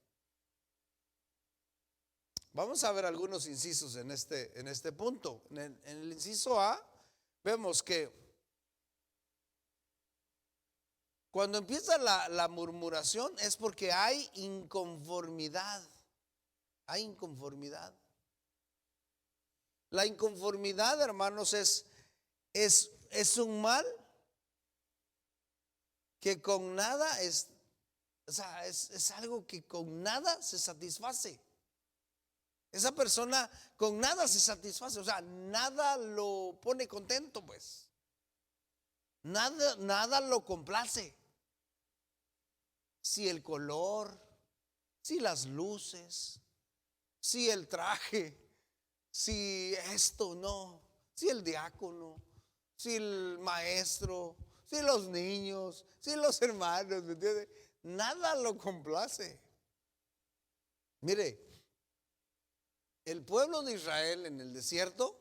Vamos a ver algunos incisos en este punto. En el inciso A vemos que cuando empieza la murmuración es porque hay inconformidad. Hay inconformidad. La inconformidad, hermanos, es un mal que con nada es algo que con nada se satisface. Esa persona con nada se satisface, o sea, nada lo pone contento, pues. Nada lo complace. Si el color, si las luces, si el traje, si esto no, si el diácono, si el maestro, si los niños, si los hermanos, ¿me entiende? Nada lo complace. Mire, el pueblo de Israel en el desierto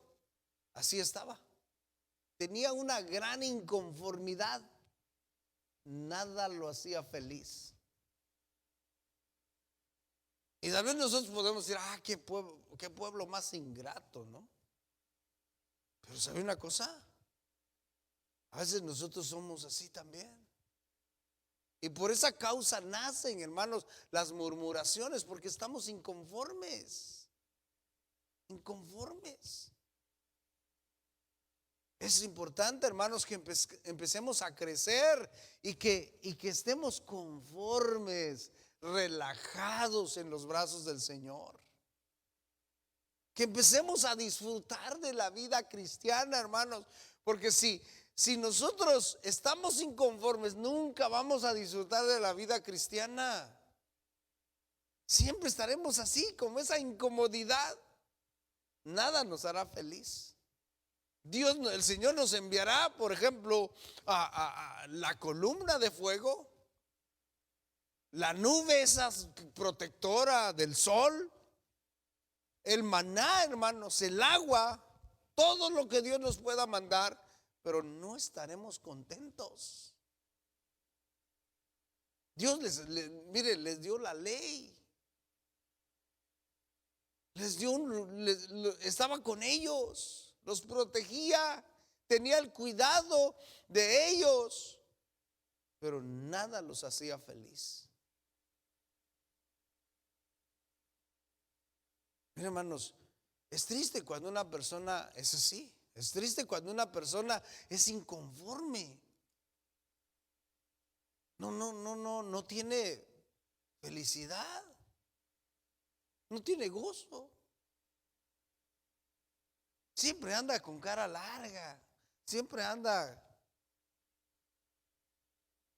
así estaba. Tenía una gran inconformidad. Nada lo hacía feliz. Y tal vez nosotros podemos decir, qué pueblo más ingrato, ¿no? Pero ¿sabe una cosa? A veces nosotros somos así también. Y por esa causa nacen, hermanos, las murmuraciones, porque estamos inconformes. Inconformes. Es importante, hermanos, que empecemos a crecer y que estemos conformes, relajados en los brazos del Señor. Que empecemos a disfrutar de la vida cristiana, hermanos, porque si nosotros estamos inconformes, nunca vamos a disfrutar de la vida cristiana. Siempre estaremos así, con esa incomodidad. Nada nos hará feliz. El Señor nos enviará, por ejemplo, a la columna de fuego, la nube esa protectora del sol, el maná, hermanos, el agua, todo lo que Dios nos pueda mandar, pero no estaremos contentos. Dios les dio la ley. Estaba con ellos, los protegía, tenía el cuidado de ellos. pero nada los hacía feliz. Miren, hermanos, es triste cuando una persona es así. Es triste cuando una persona es inconforme. No tiene felicidad. No tiene gozo. Siempre anda con cara larga. Siempre anda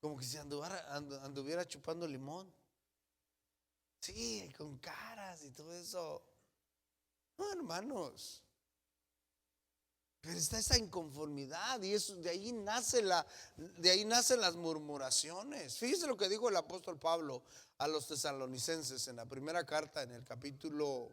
como que si anduviera chupando limón. Sí, con caras y todo eso. No, hermanos. Pero está esa inconformidad y eso, de ahí nacen las murmuraciones. Fíjese lo que dijo el apóstol Pablo a los tesalonicenses en la primera carta, en el capítulo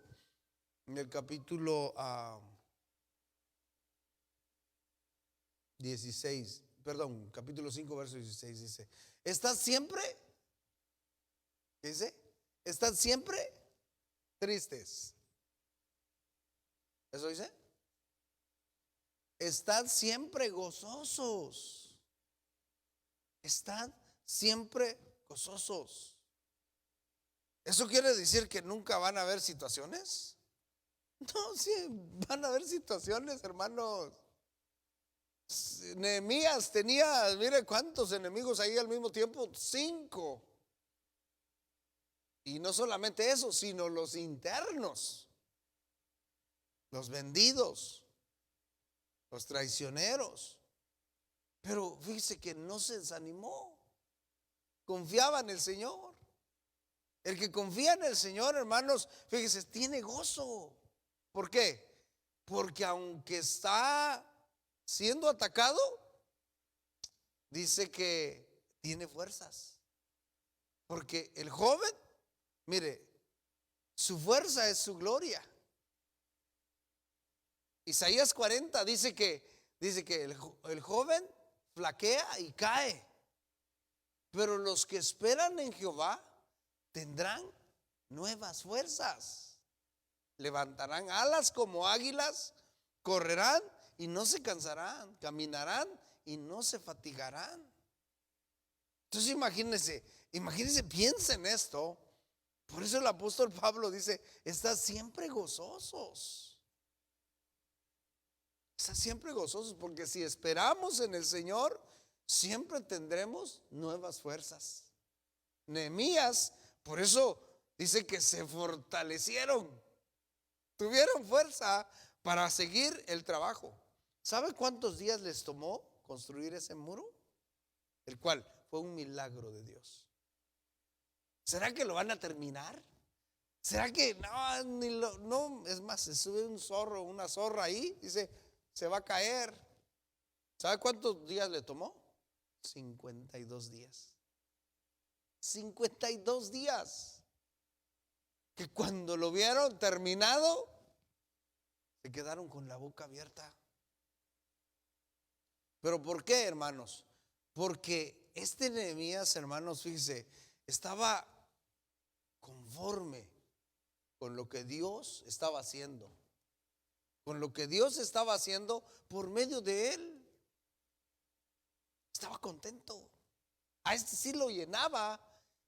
16, perdón, capítulo 5, verso 16, dice: ¿estás siempre? ¿Qué dice? ¿Están siempre tristes? ¿Eso dice? Están siempre gozosos. Están siempre gozosos. ¿Eso quiere decir que nunca van a haber situaciones? No, sí, van a haber situaciones, hermanos. Nehemías tenía, mire cuántos enemigos ahí al mismo tiempo, 5. Y no solamente eso, sino los internos, los vendidos, los traicioneros. Pero fíjese que no se desanimó, confiaba en el Señor. El que confía en el Señor, hermanos, fíjese, tiene gozo. ¿Por qué? Porque aunque está siendo atacado, dice que tiene fuerzas. Porque el joven, mire, su fuerza es su gloria. Isaías 40 dice que el joven flaquea y cae, pero los que esperan en Jehová tendrán nuevas fuerzas, levantarán alas como águilas, correrán y no se cansarán, caminarán y no se fatigarán. Entonces imagínense, piensen esto. Por eso el apóstol Pablo dice: están siempre gozosos. Están siempre gozosos, porque si esperamos en el Señor, siempre tendremos nuevas fuerzas. Nehemías, por eso dice que se fortalecieron, tuvieron fuerza para seguir el trabajo. ¿Sabe cuántos días les tomó construir ese muro? El cual fue un milagro de Dios. ¿Será que lo van a terminar? ¿Será que no? Es más, se sube un zorro, una zorra ahí, dice, se va a caer. ¿Sabe cuántos días le tomó? 52 días. 52 días. Que cuando lo vieron terminado, se quedaron con la boca abierta. ¿Pero por qué, hermanos? Porque este Nehemías, hermanos, fíjense, estaba conforme con lo que Dios estaba haciendo, con lo que Dios estaba haciendo por medio de él. Estaba contento. A este sí lo llenaba.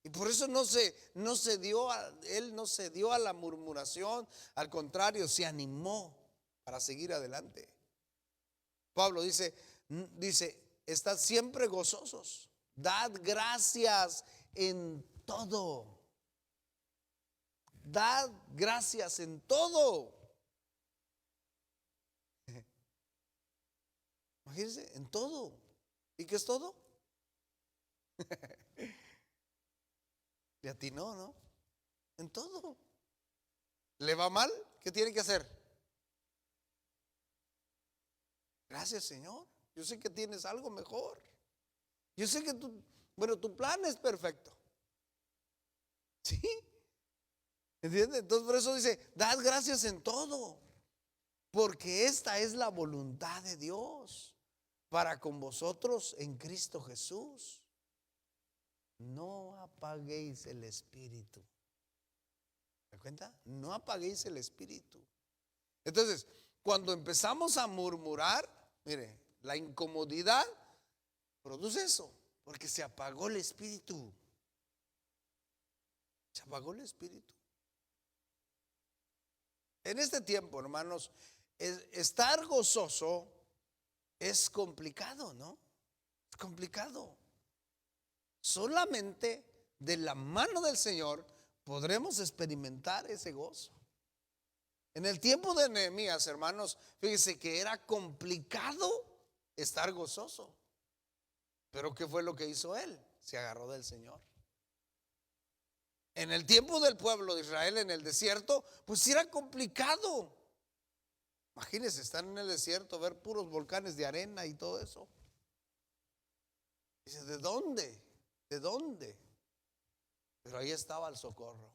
Y por eso él no se dio a la murmuración. Al contrario, se animó para seguir adelante. Pablo dice: estad siempre gozosos, dad gracias en todo. Dad gracias en todo. Imagínense, en todo. ¿Y qué es todo? Le atinó, ¿no? En todo. ¿Le va mal? ¿Qué tiene que hacer? Gracias, Señor. Yo sé que tienes algo mejor. Yo sé que tu plan es perfecto. ¿Sí? ¿Entiendes? Entonces por eso dice: dad gracias en todo, porque esta es la voluntad de Dios para con vosotros en Cristo Jesús. No apaguéis el espíritu. ¿Se da cuenta? No apaguéis el espíritu. Entonces, cuando empezamos a murmurar, mire, la incomodidad produce eso, Porque se apagó el espíritu. Se apagó el espíritu. En este tiempo, hermanos, estar gozoso es complicado, ¿no? Es complicado. Solamente de la mano del Señor podremos experimentar ese gozo. En el tiempo de Nehemías, hermanos, fíjense que era complicado estar gozoso. Pero ¿qué fue lo que hizo él? Se agarró del Señor. En el tiempo del pueblo de Israel en el desierto, pues sí era complicado. Imagínense estar en el desierto, ver puros volcanes de arena y todo eso. Dice, ¿de dónde? ¿De dónde? Pero ahí estaba el socorro.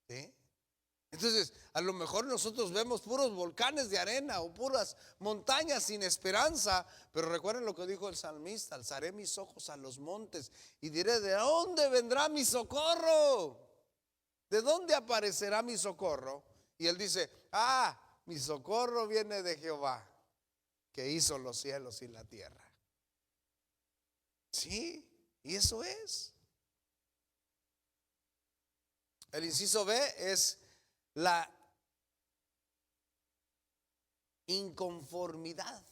¿Sí? Entonces, a lo mejor nosotros vemos puros volcanes de arena o puras montañas sin esperanza, pero recuerden lo que dijo el salmista: alzaré mis ojos a los montes y diré, ¿de dónde vendrá mi socorro? ¿De dónde aparecerá mi socorro? Y él dice, mi socorro viene de Jehová, que hizo los cielos y la tierra. Sí, y eso es. El inciso B es la inconformidad.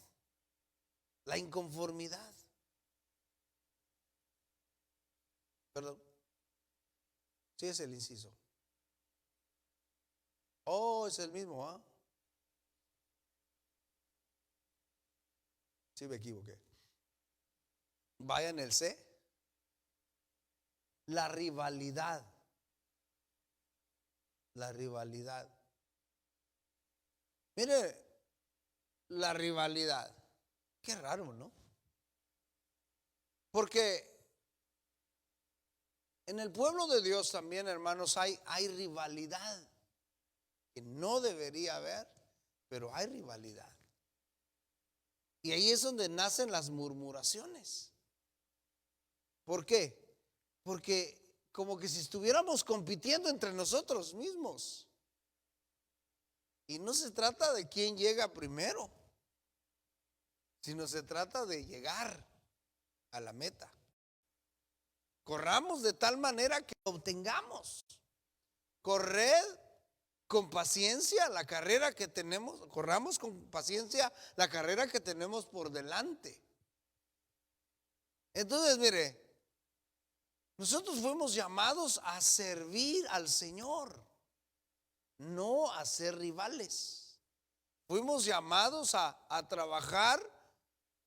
La inconformidad. Perdón. Sí, es el inciso. Oh, es el mismo, ¿ah? Sí, me equivoqué. Vaya en el C. La rivalidad. La rivalidad. Mire, la rivalidad. Qué raro, ¿no? Porque en el pueblo de Dios también, hermanos, hay rivalidad. Que no debería haber, pero hay rivalidad. Y ahí es donde nacen las murmuraciones. ¿Por qué? Porque como que si estuviéramos compitiendo entre nosotros mismos. Y no se trata de quién llega primero, sino se trata de llegar a la meta. Corramos de tal manera que obtengamos. Corred con paciencia la carrera que tenemos, corramos con paciencia la carrera que tenemos por delante. Entonces, mire, nosotros fuimos llamados a servir al Señor, no a ser rivales. Fuimos llamados a trabajar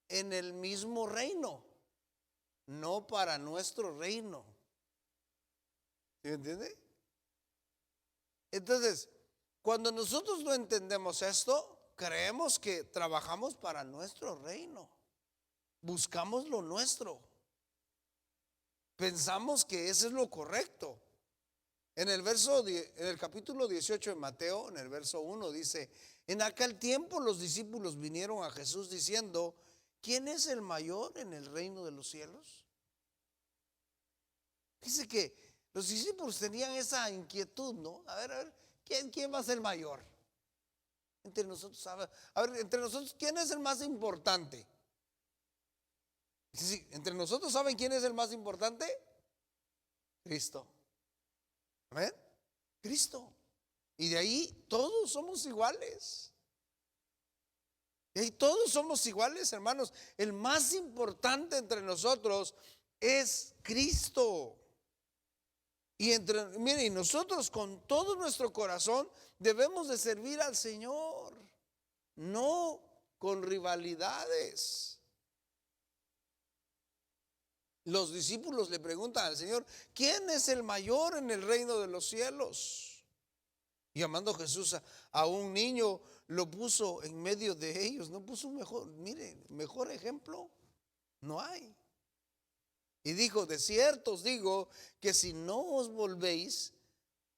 en el mismo reino, no para nuestro reino. ¿Sí me entiende? Entonces, cuando nosotros no entendemos esto, creemos que trabajamos para nuestro reino. Buscamos lo nuestro. Pensamos que eso es lo correcto. En el capítulo 18 de Mateo, en el verso 1 dice, en aquel tiempo los discípulos vinieron a Jesús diciendo, ¿quién es el mayor en el reino de los cielos? Dice que los discípulos tenían esa inquietud, ¿no? A ver, ¿quién va a ser mayor? Entre nosotros, entre nosotros, ¿quién es el más importante? Sí, entre nosotros, ¿saben quién es el más importante? Cristo. ¿Amén? Cristo. Y de ahí todos somos iguales. Y ahí todos somos iguales, hermanos. El más importante entre nosotros es Cristo. Y miren, nosotros con todo nuestro corazón debemos de servir al Señor, no con rivalidades. Los discípulos le preguntan al Señor, ¿quién es el mayor en el reino de los cielos? Y llamando Jesús a un niño, lo puso en medio de ellos. No puso mejor ejemplo no hay. Y dijo, de cierto os digo que si no os volvéis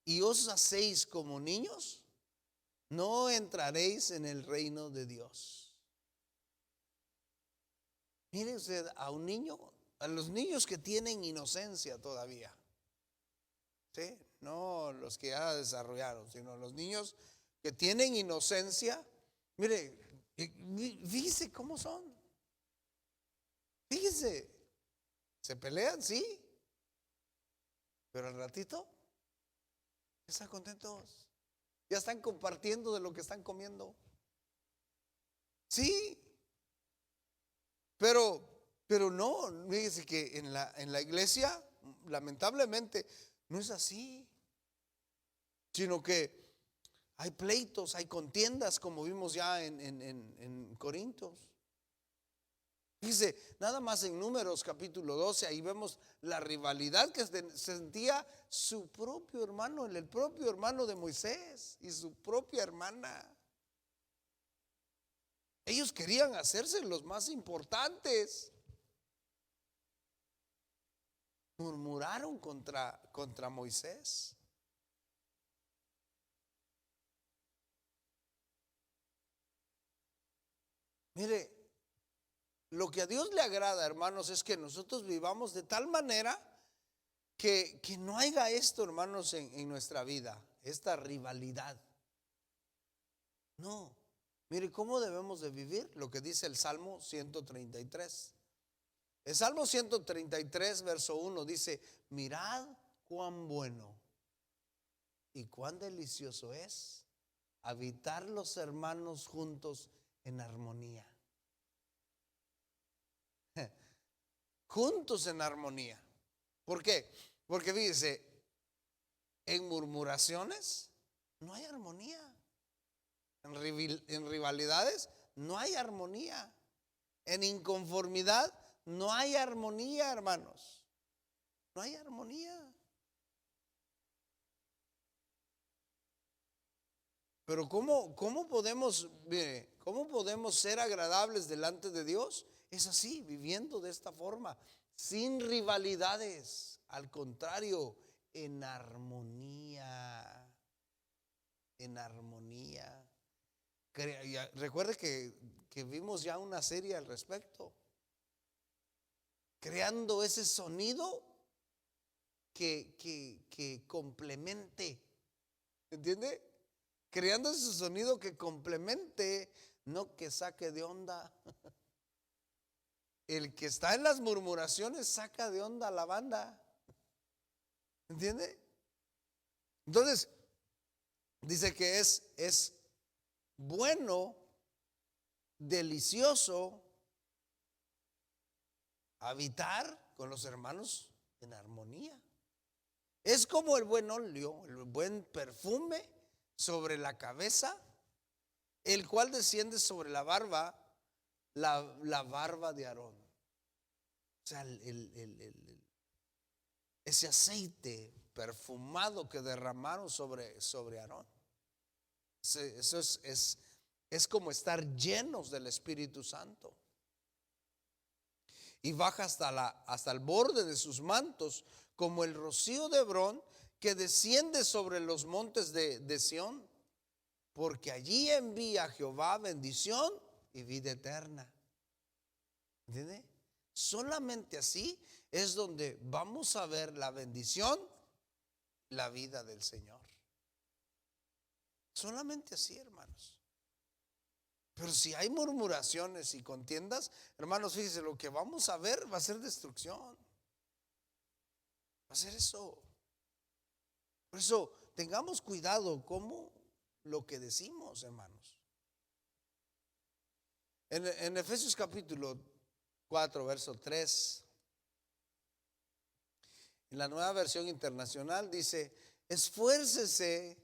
y os hacéis como niños, no entraréis en el reino de Dios. Mire usted a un niño, a los niños que tienen inocencia todavía, ¿sí? No los que ya desarrollaron, sino los niños que tienen inocencia. Mire, fíjese cómo son. Fíjese. Se pelean, sí, pero al ratito ya están contentos. Ya están compartiendo de lo que están comiendo. Sí, pero no, fíjese que en la iglesia, lamentablemente, no es así, sino que hay pleitos, hay contiendas, como vimos ya en Corintios. Dice, nada más en Números capítulo 12, ahí vemos la rivalidad que sentía su propio hermano, el propio hermano de Moisés y su propia hermana. Ellos querían hacerse los más importantes. Murmuraron contra Moisés. Mire, lo que a Dios le agrada, hermanos, es que nosotros vivamos de tal manera que no haya esto, hermanos, en nuestra vida, esta rivalidad. No, mire cómo debemos de vivir, lo que dice el Salmo 133. El Salmo 133, verso 1 dice, mirad cuán bueno y cuán delicioso es habitar los hermanos juntos en armonía. Juntos en armonía. ¿Por qué? Porque fíjese, en murmuraciones no hay armonía. En rivalidades no hay armonía. En inconformidad no hay armonía, hermanos. No hay armonía. Pero ¿cómo podemos, mire, cómo podemos ser agradables delante de Dios? Es así, viviendo de esta forma, sin rivalidades, al contrario, en armonía, en armonía. Recuerde que vimos ya una serie al respecto, creando ese sonido que complemente, ¿entiende? Creando ese sonido que complemente, no que saque de onda. El que está en las murmuraciones saca de onda a la banda. ¿Entiende? Entonces, dice que es bueno, delicioso habitar con los hermanos en armonía. Es como el buen óleo, el buen perfume sobre la cabeza, el cual desciende sobre la barba, la barba de Aarón. O sea, ese aceite perfumado que derramaron sobre Aarón. Eso es como estar llenos del Espíritu Santo. Y baja hasta el borde de sus mantos, como el rocío de Hebrón que desciende sobre los montes de Sión, porque allí envía Jehová bendición y vida eterna. ¿Entiende? Solamente así es donde vamos a ver la bendición, la vida del Señor. Solamente así, hermanos. Pero si hay murmuraciones y contiendas, hermanos, fíjense, lo que vamos a ver va a ser destrucción. Va a ser eso. Por eso tengamos cuidado como lo que decimos, hermanos. En Efesios capítulo 4, verso 3, en la Nueva Versión Internacional dice, esfuércese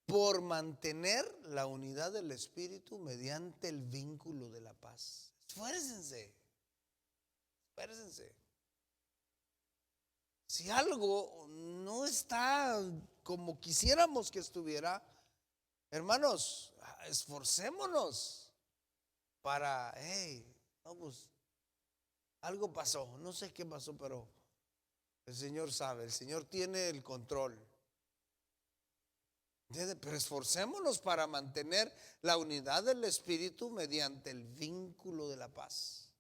por mantener la unidad del Espíritu mediante el vínculo de la paz. Esfuércense. Si algo no está como quisiéramos que estuviera, hermanos, esforcémonos para, no, pues, algo pasó, no sé qué pasó, pero el Señor sabe, el Señor tiene el control. Pero esforcémonos para mantener la unidad del Espíritu mediante el vínculo de la paz.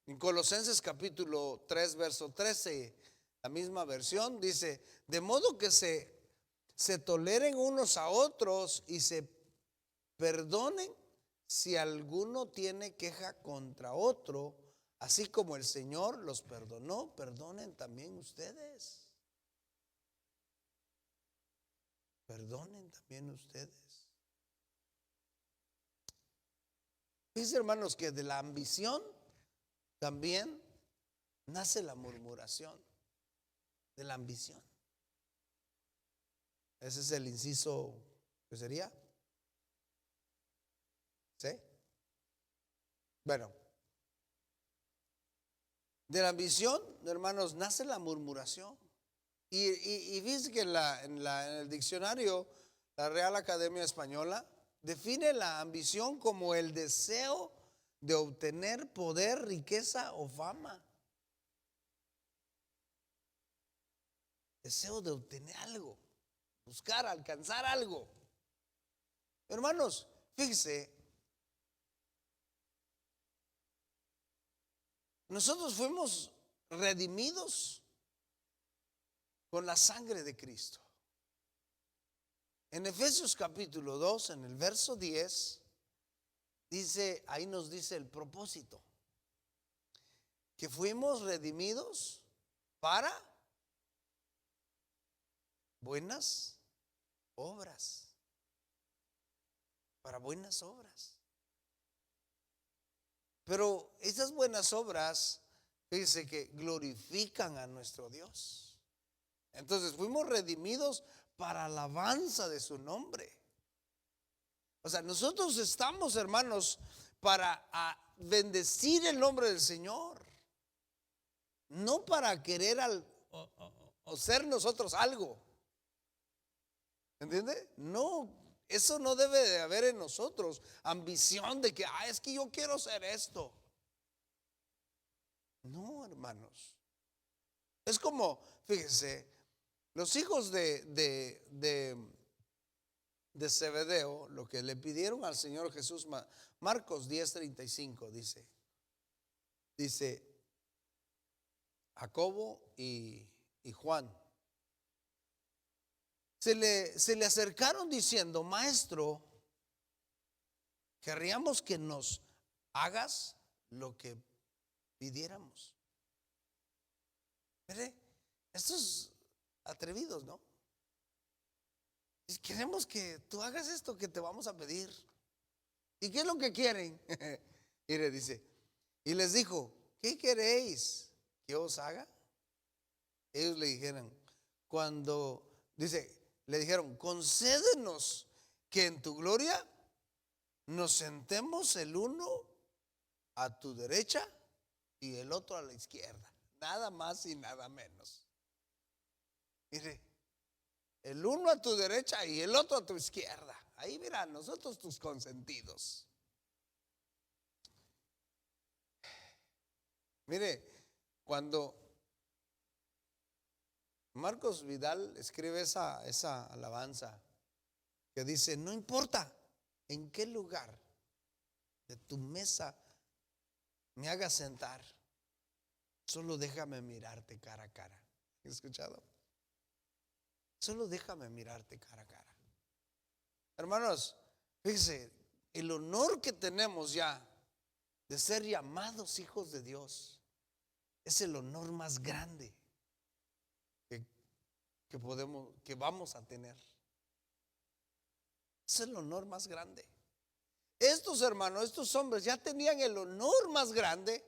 En Colosenses capítulo 3, verso 13, la misma versión dice, de modo que se toleren unos a otros y se perdonen si alguno tiene queja contra otro, así como el Señor los perdonó, perdonen también ustedes. Perdonen también ustedes. Fíjense, hermanos, que de la ambición también nace la murmuración. De la ambición. Ese es el inciso, ¿qué sería? ¿Sí? Bueno, de la ambición, hermanos, nace la murmuración. Y fíjense que en el diccionario, la Real Academia Española define la ambición como el deseo de obtener poder, riqueza o fama. Deseo de obtener algo, buscar, alcanzar algo. Hermanos, fíjense, nosotros fuimos redimidos con la sangre de Cristo. En Efesios capítulo 2, en el verso 10, dice, ahí nos dice el propósito, que fuimos redimidos para buenas obras. Para buenas obras. Pero esas buenas obras, fíjense que glorifican a nuestro Dios. Entonces fuimos redimidos para alabanza de su nombre. O sea, nosotros estamos, hermanos, para bendecir el nombre del Señor. No para querer o ser nosotros algo. ¿Entiende? No, eso no debe de haber en nosotros. Ambición de que, es que yo quiero ser esto. No, hermanos. Es como, fíjense, los hijos de Zebedeo, lo que le pidieron al Señor Jesús, Marcos 10:35 dice Jacobo y Juan. Se le acercaron diciendo, maestro, querríamos que nos hagas lo que pidiéramos. Mire, estos atrevidos, ¿no? Queremos que tú hagas esto que te vamos a pedir. ¿Y qué es lo que quieren? Y le dice, y les dijo, ¿qué queréis que os haga? Ellos le dijeron, le dijeron, concédenos que en tu gloria nos sentemos el uno a tu derecha y el otro a la izquierda. Nada más y nada menos. Mire, el uno a tu derecha y el otro a tu izquierda. Ahí mira, nosotros tus consentidos. Mire, cuando Marcos Vidal escribe esa alabanza que dice, no importa en qué lugar de tu mesa me hagas sentar, solo déjame mirarte cara a cara. ¿Has escuchado? Solo déjame mirarte cara a cara. Hermanos, fíjense, el honor que tenemos ya de ser llamados hijos de Dios es el honor más grande que vamos a tener. Es el honor más grande. Estos hermanos, estos hombres ya tenían el honor más grande,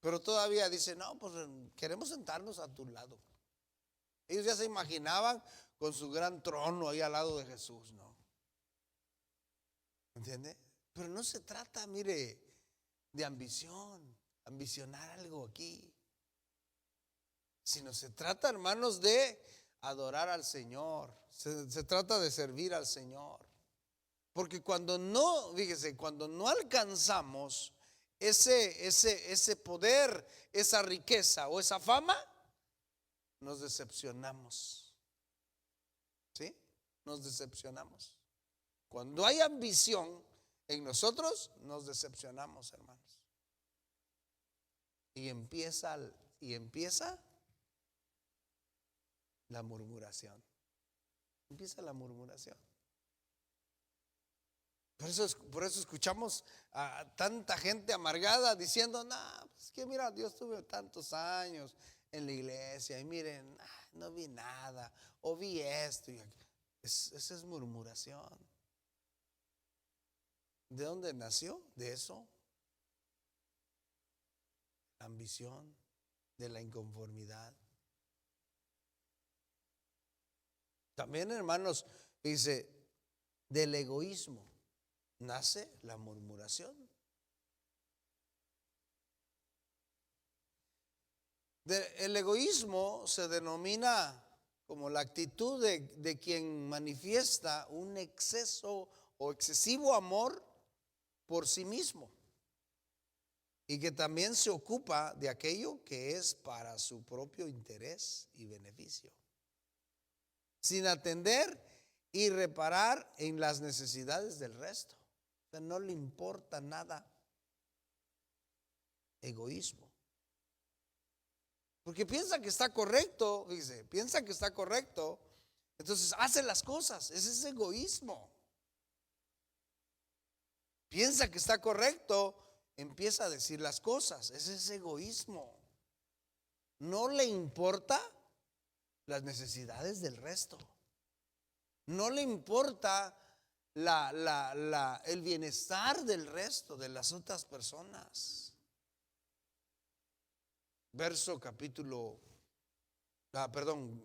pero todavía dicen, no, pues queremos sentarnos a tu lado. Ellos ya se imaginaban con su gran trono ahí al lado de Jesús, ¿no? ¿Entiende? Pero no se trata, mire, de ambicionar algo aquí, sino se trata, hermanos, de adorar al Señor. Se trata de servir al Señor. Porque cuando no, fíjese, cuando no alcanzamos ese poder, esa riqueza o esa fama, nos decepcionamos. ¿Sí? Nos decepcionamos. Cuando hay ambición en nosotros, nos decepcionamos, hermanos. Y empieza la murmuración. Empieza la murmuración. Por eso escuchamos a tanta gente amargada diciendo, no, pues que mira, Dios tuvo tantos años en la iglesia y miren, no vi nada, o vi esto y aquello. Esa es murmuración. ¿De dónde nació? De eso. La ambición, de la inconformidad. También, hermanos, dice, del egoísmo nace la murmuración. El egoísmo se denomina como la actitud de quien manifiesta un exceso o excesivo amor por sí mismo y que también se ocupa de aquello que es para su propio interés y beneficio, sin atender y reparar en las necesidades del resto. O sea, no le importa nada. Egoísmo. Porque piensa que está correcto, dice, piensa que está correcto, entonces hace las cosas. Ese es egoísmo. Piensa que está correcto, empieza a decir las cosas. Ese es egoísmo. No le importa las necesidades del resto. No le importa el bienestar del resto, de las otras personas.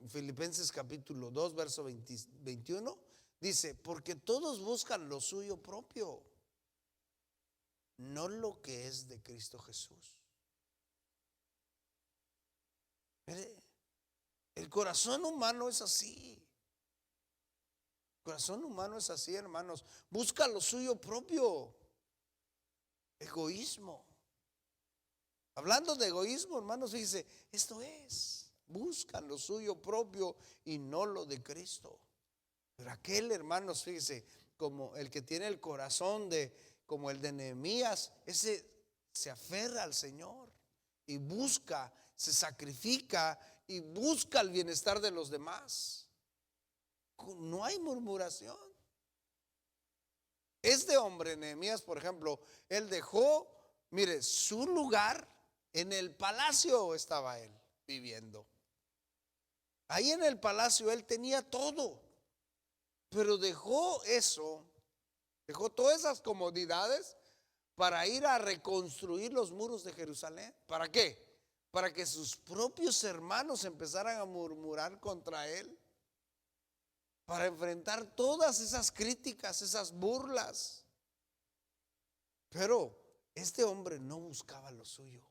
Filipenses capítulo 2, verso 21, dice, porque todos buscan lo suyo propio, no lo que es de Cristo Jesús. Mire, el corazón humano es así. El corazón humano es así, hermanos. Busca lo suyo propio. Egoísmo. Hablando de egoísmo, hermanos, dice, esto es, buscan lo suyo propio y no lo de Cristo. Pero aquel, hermanos, fíjese, como el que tiene el corazón como el de Nehemías, ese se aferra al Señor y busca, se sacrifica y busca el bienestar de los demás. No hay murmuración. Este hombre, Nehemías, por ejemplo, él dejó, mire, su lugar. En el palacio estaba él viviendo. Ahí en el palacio él tenía todo, pero dejó eso, dejó todas esas comodidades para ir a reconstruir los muros de Jerusalén. ¿Para qué? Para que sus propios hermanos empezaran a murmurar contra él, para enfrentar todas esas críticas, esas burlas. Pero este hombre no buscaba lo suyo.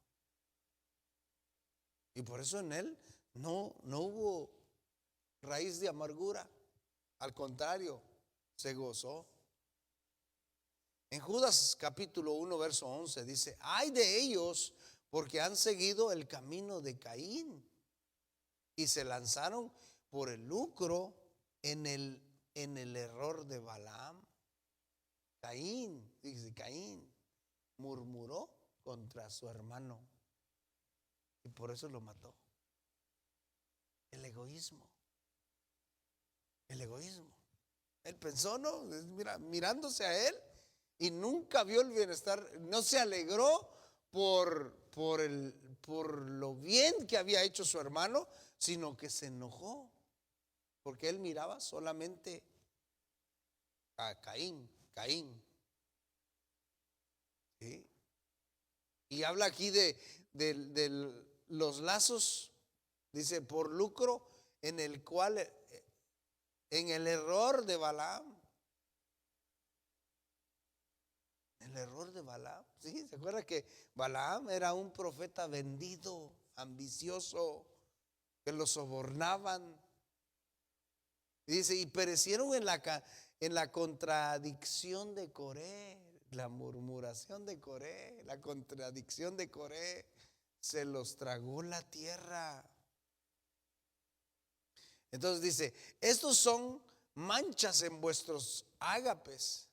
Y por eso en él no hubo raíz de amargura. Al contrario, se gozó. En Judas capítulo 1, verso 11 dice, ay de ellos porque han seguido el camino de Caín y se lanzaron por el lucro en el error de Balaam. Caín, dice Caín, murmuró contra su hermano. Y por eso lo mató. El egoísmo. El egoísmo. Él pensó, ¿no? Mirándose a él y nunca vio el bienestar. No se alegró por lo bien que había hecho su hermano, sino que se enojó. Porque él miraba solamente a Caín. ¿Sí? Y habla aquí de los lazos, dice, por lucro, en el cual, en el error de Balaam. El error de Balaam. ¿Sí? ¿Se acuerda que Balaam era un profeta vendido, ambicioso, que lo sobornaban? Y dice, y perecieron en la contradicción de Coré, la murmuración de Coré, la contradicción de Coré. Se los tragó la tierra. Entonces dice, estos son manchas en vuestros ágapes,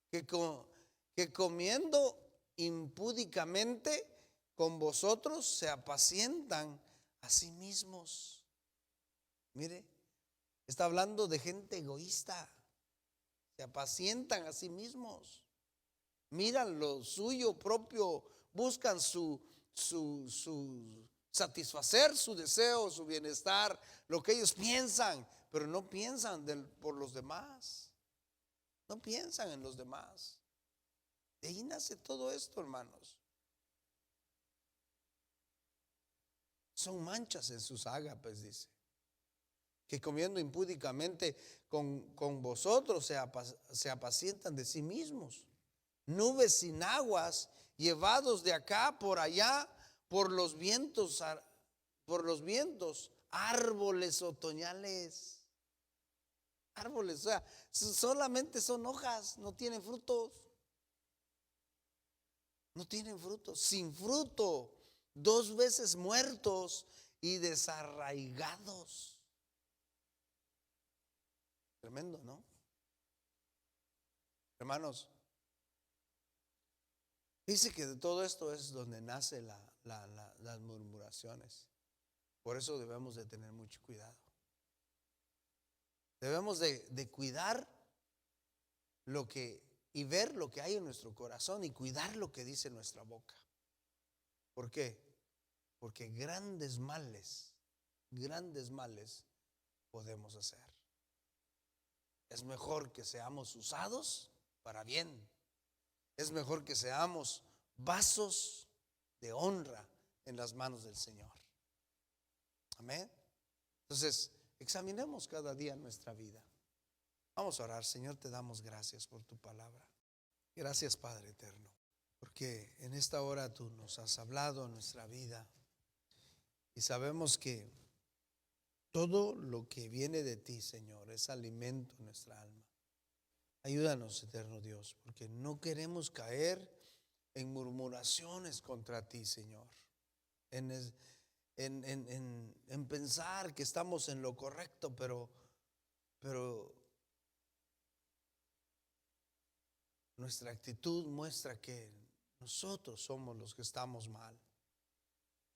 que comiendo impúdicamente con vosotros se apacientan a sí mismos. Mire, está hablando de gente egoísta. se apacientan a sí mismos, miran lo suyo propio, buscan su satisfacer su deseo, su bienestar, lo que ellos piensan, pero no piensan por los demás, no piensan en los demás. De ahí nace todo esto, hermanos. Son manchas en sus ágapes, dice, que comiendo impúdicamente con vosotros se apacientan de sí mismos. Nubes sin aguas, llevados de acá por allá por los vientos, árboles otoñales. Árboles, o sea, solamente son hojas, no tienen frutos. No tienen frutos, sin fruto, 2 veces muertos y desarraigados. Tremendo, ¿no? Hermanos, dice que de todo esto es donde nace las murmuraciones. Por eso debemos de tener mucho cuidado. Debemos de cuidar y ver lo que hay en nuestro corazón y cuidar lo que dice nuestra boca. ¿Por qué? Porque grandes males podemos hacer. Es mejor que seamos usados para bien. Es mejor que seamos vasos de honra en las manos del Señor. Amén. Entonces, examinemos cada día nuestra vida. Vamos a orar. Señor, te damos gracias por tu palabra. Gracias, Padre eterno, porque en esta hora tú nos has hablado en nuestra vida y sabemos que todo lo que viene de ti, Señor, es alimento en nuestra alma. Ayúdanos, eterno Dios, porque no queremos caer en murmuraciones contra ti, Señor, en pensar que estamos en lo correcto, pero nuestra actitud muestra que nosotros somos los que estamos mal.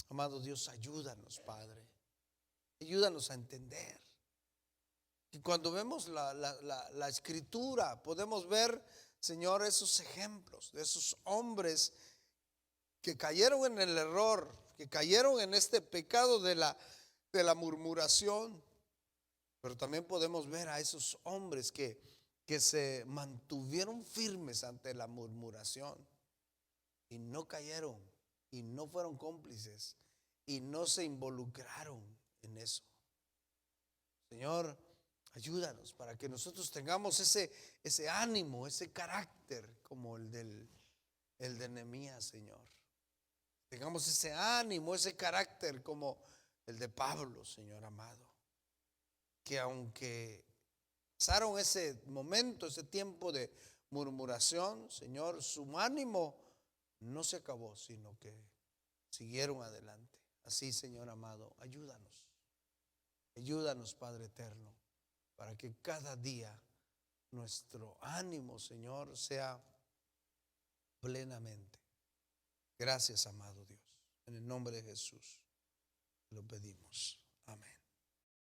Amado Dios, ayúdanos, Padre. Ayúdanos a entender. Y cuando vemos la escritura, podemos ver, Señor, esos ejemplos de esos hombres que cayeron en el error, que cayeron en este pecado de la murmuración. Pero también podemos ver a esos hombres que se mantuvieron firmes ante la murmuración y no cayeron y no fueron cómplices y no se involucraron en eso. Señor, ayúdanos para que nosotros tengamos ese ánimo, ese carácter como el de Nehemías, Señor. Tengamos ese ánimo, ese carácter como el de Pablo, Señor amado. Que aunque pasaron ese momento, ese tiempo de murmuración, Señor, su ánimo no se acabó, sino que siguieron adelante. Así, Señor amado, ayúdanos. Ayúdanos, Padre eterno, para que cada día nuestro ánimo, Señor, sea plenamente. Gracias, amado Dios. En el nombre de Jesús lo pedimos. Amén.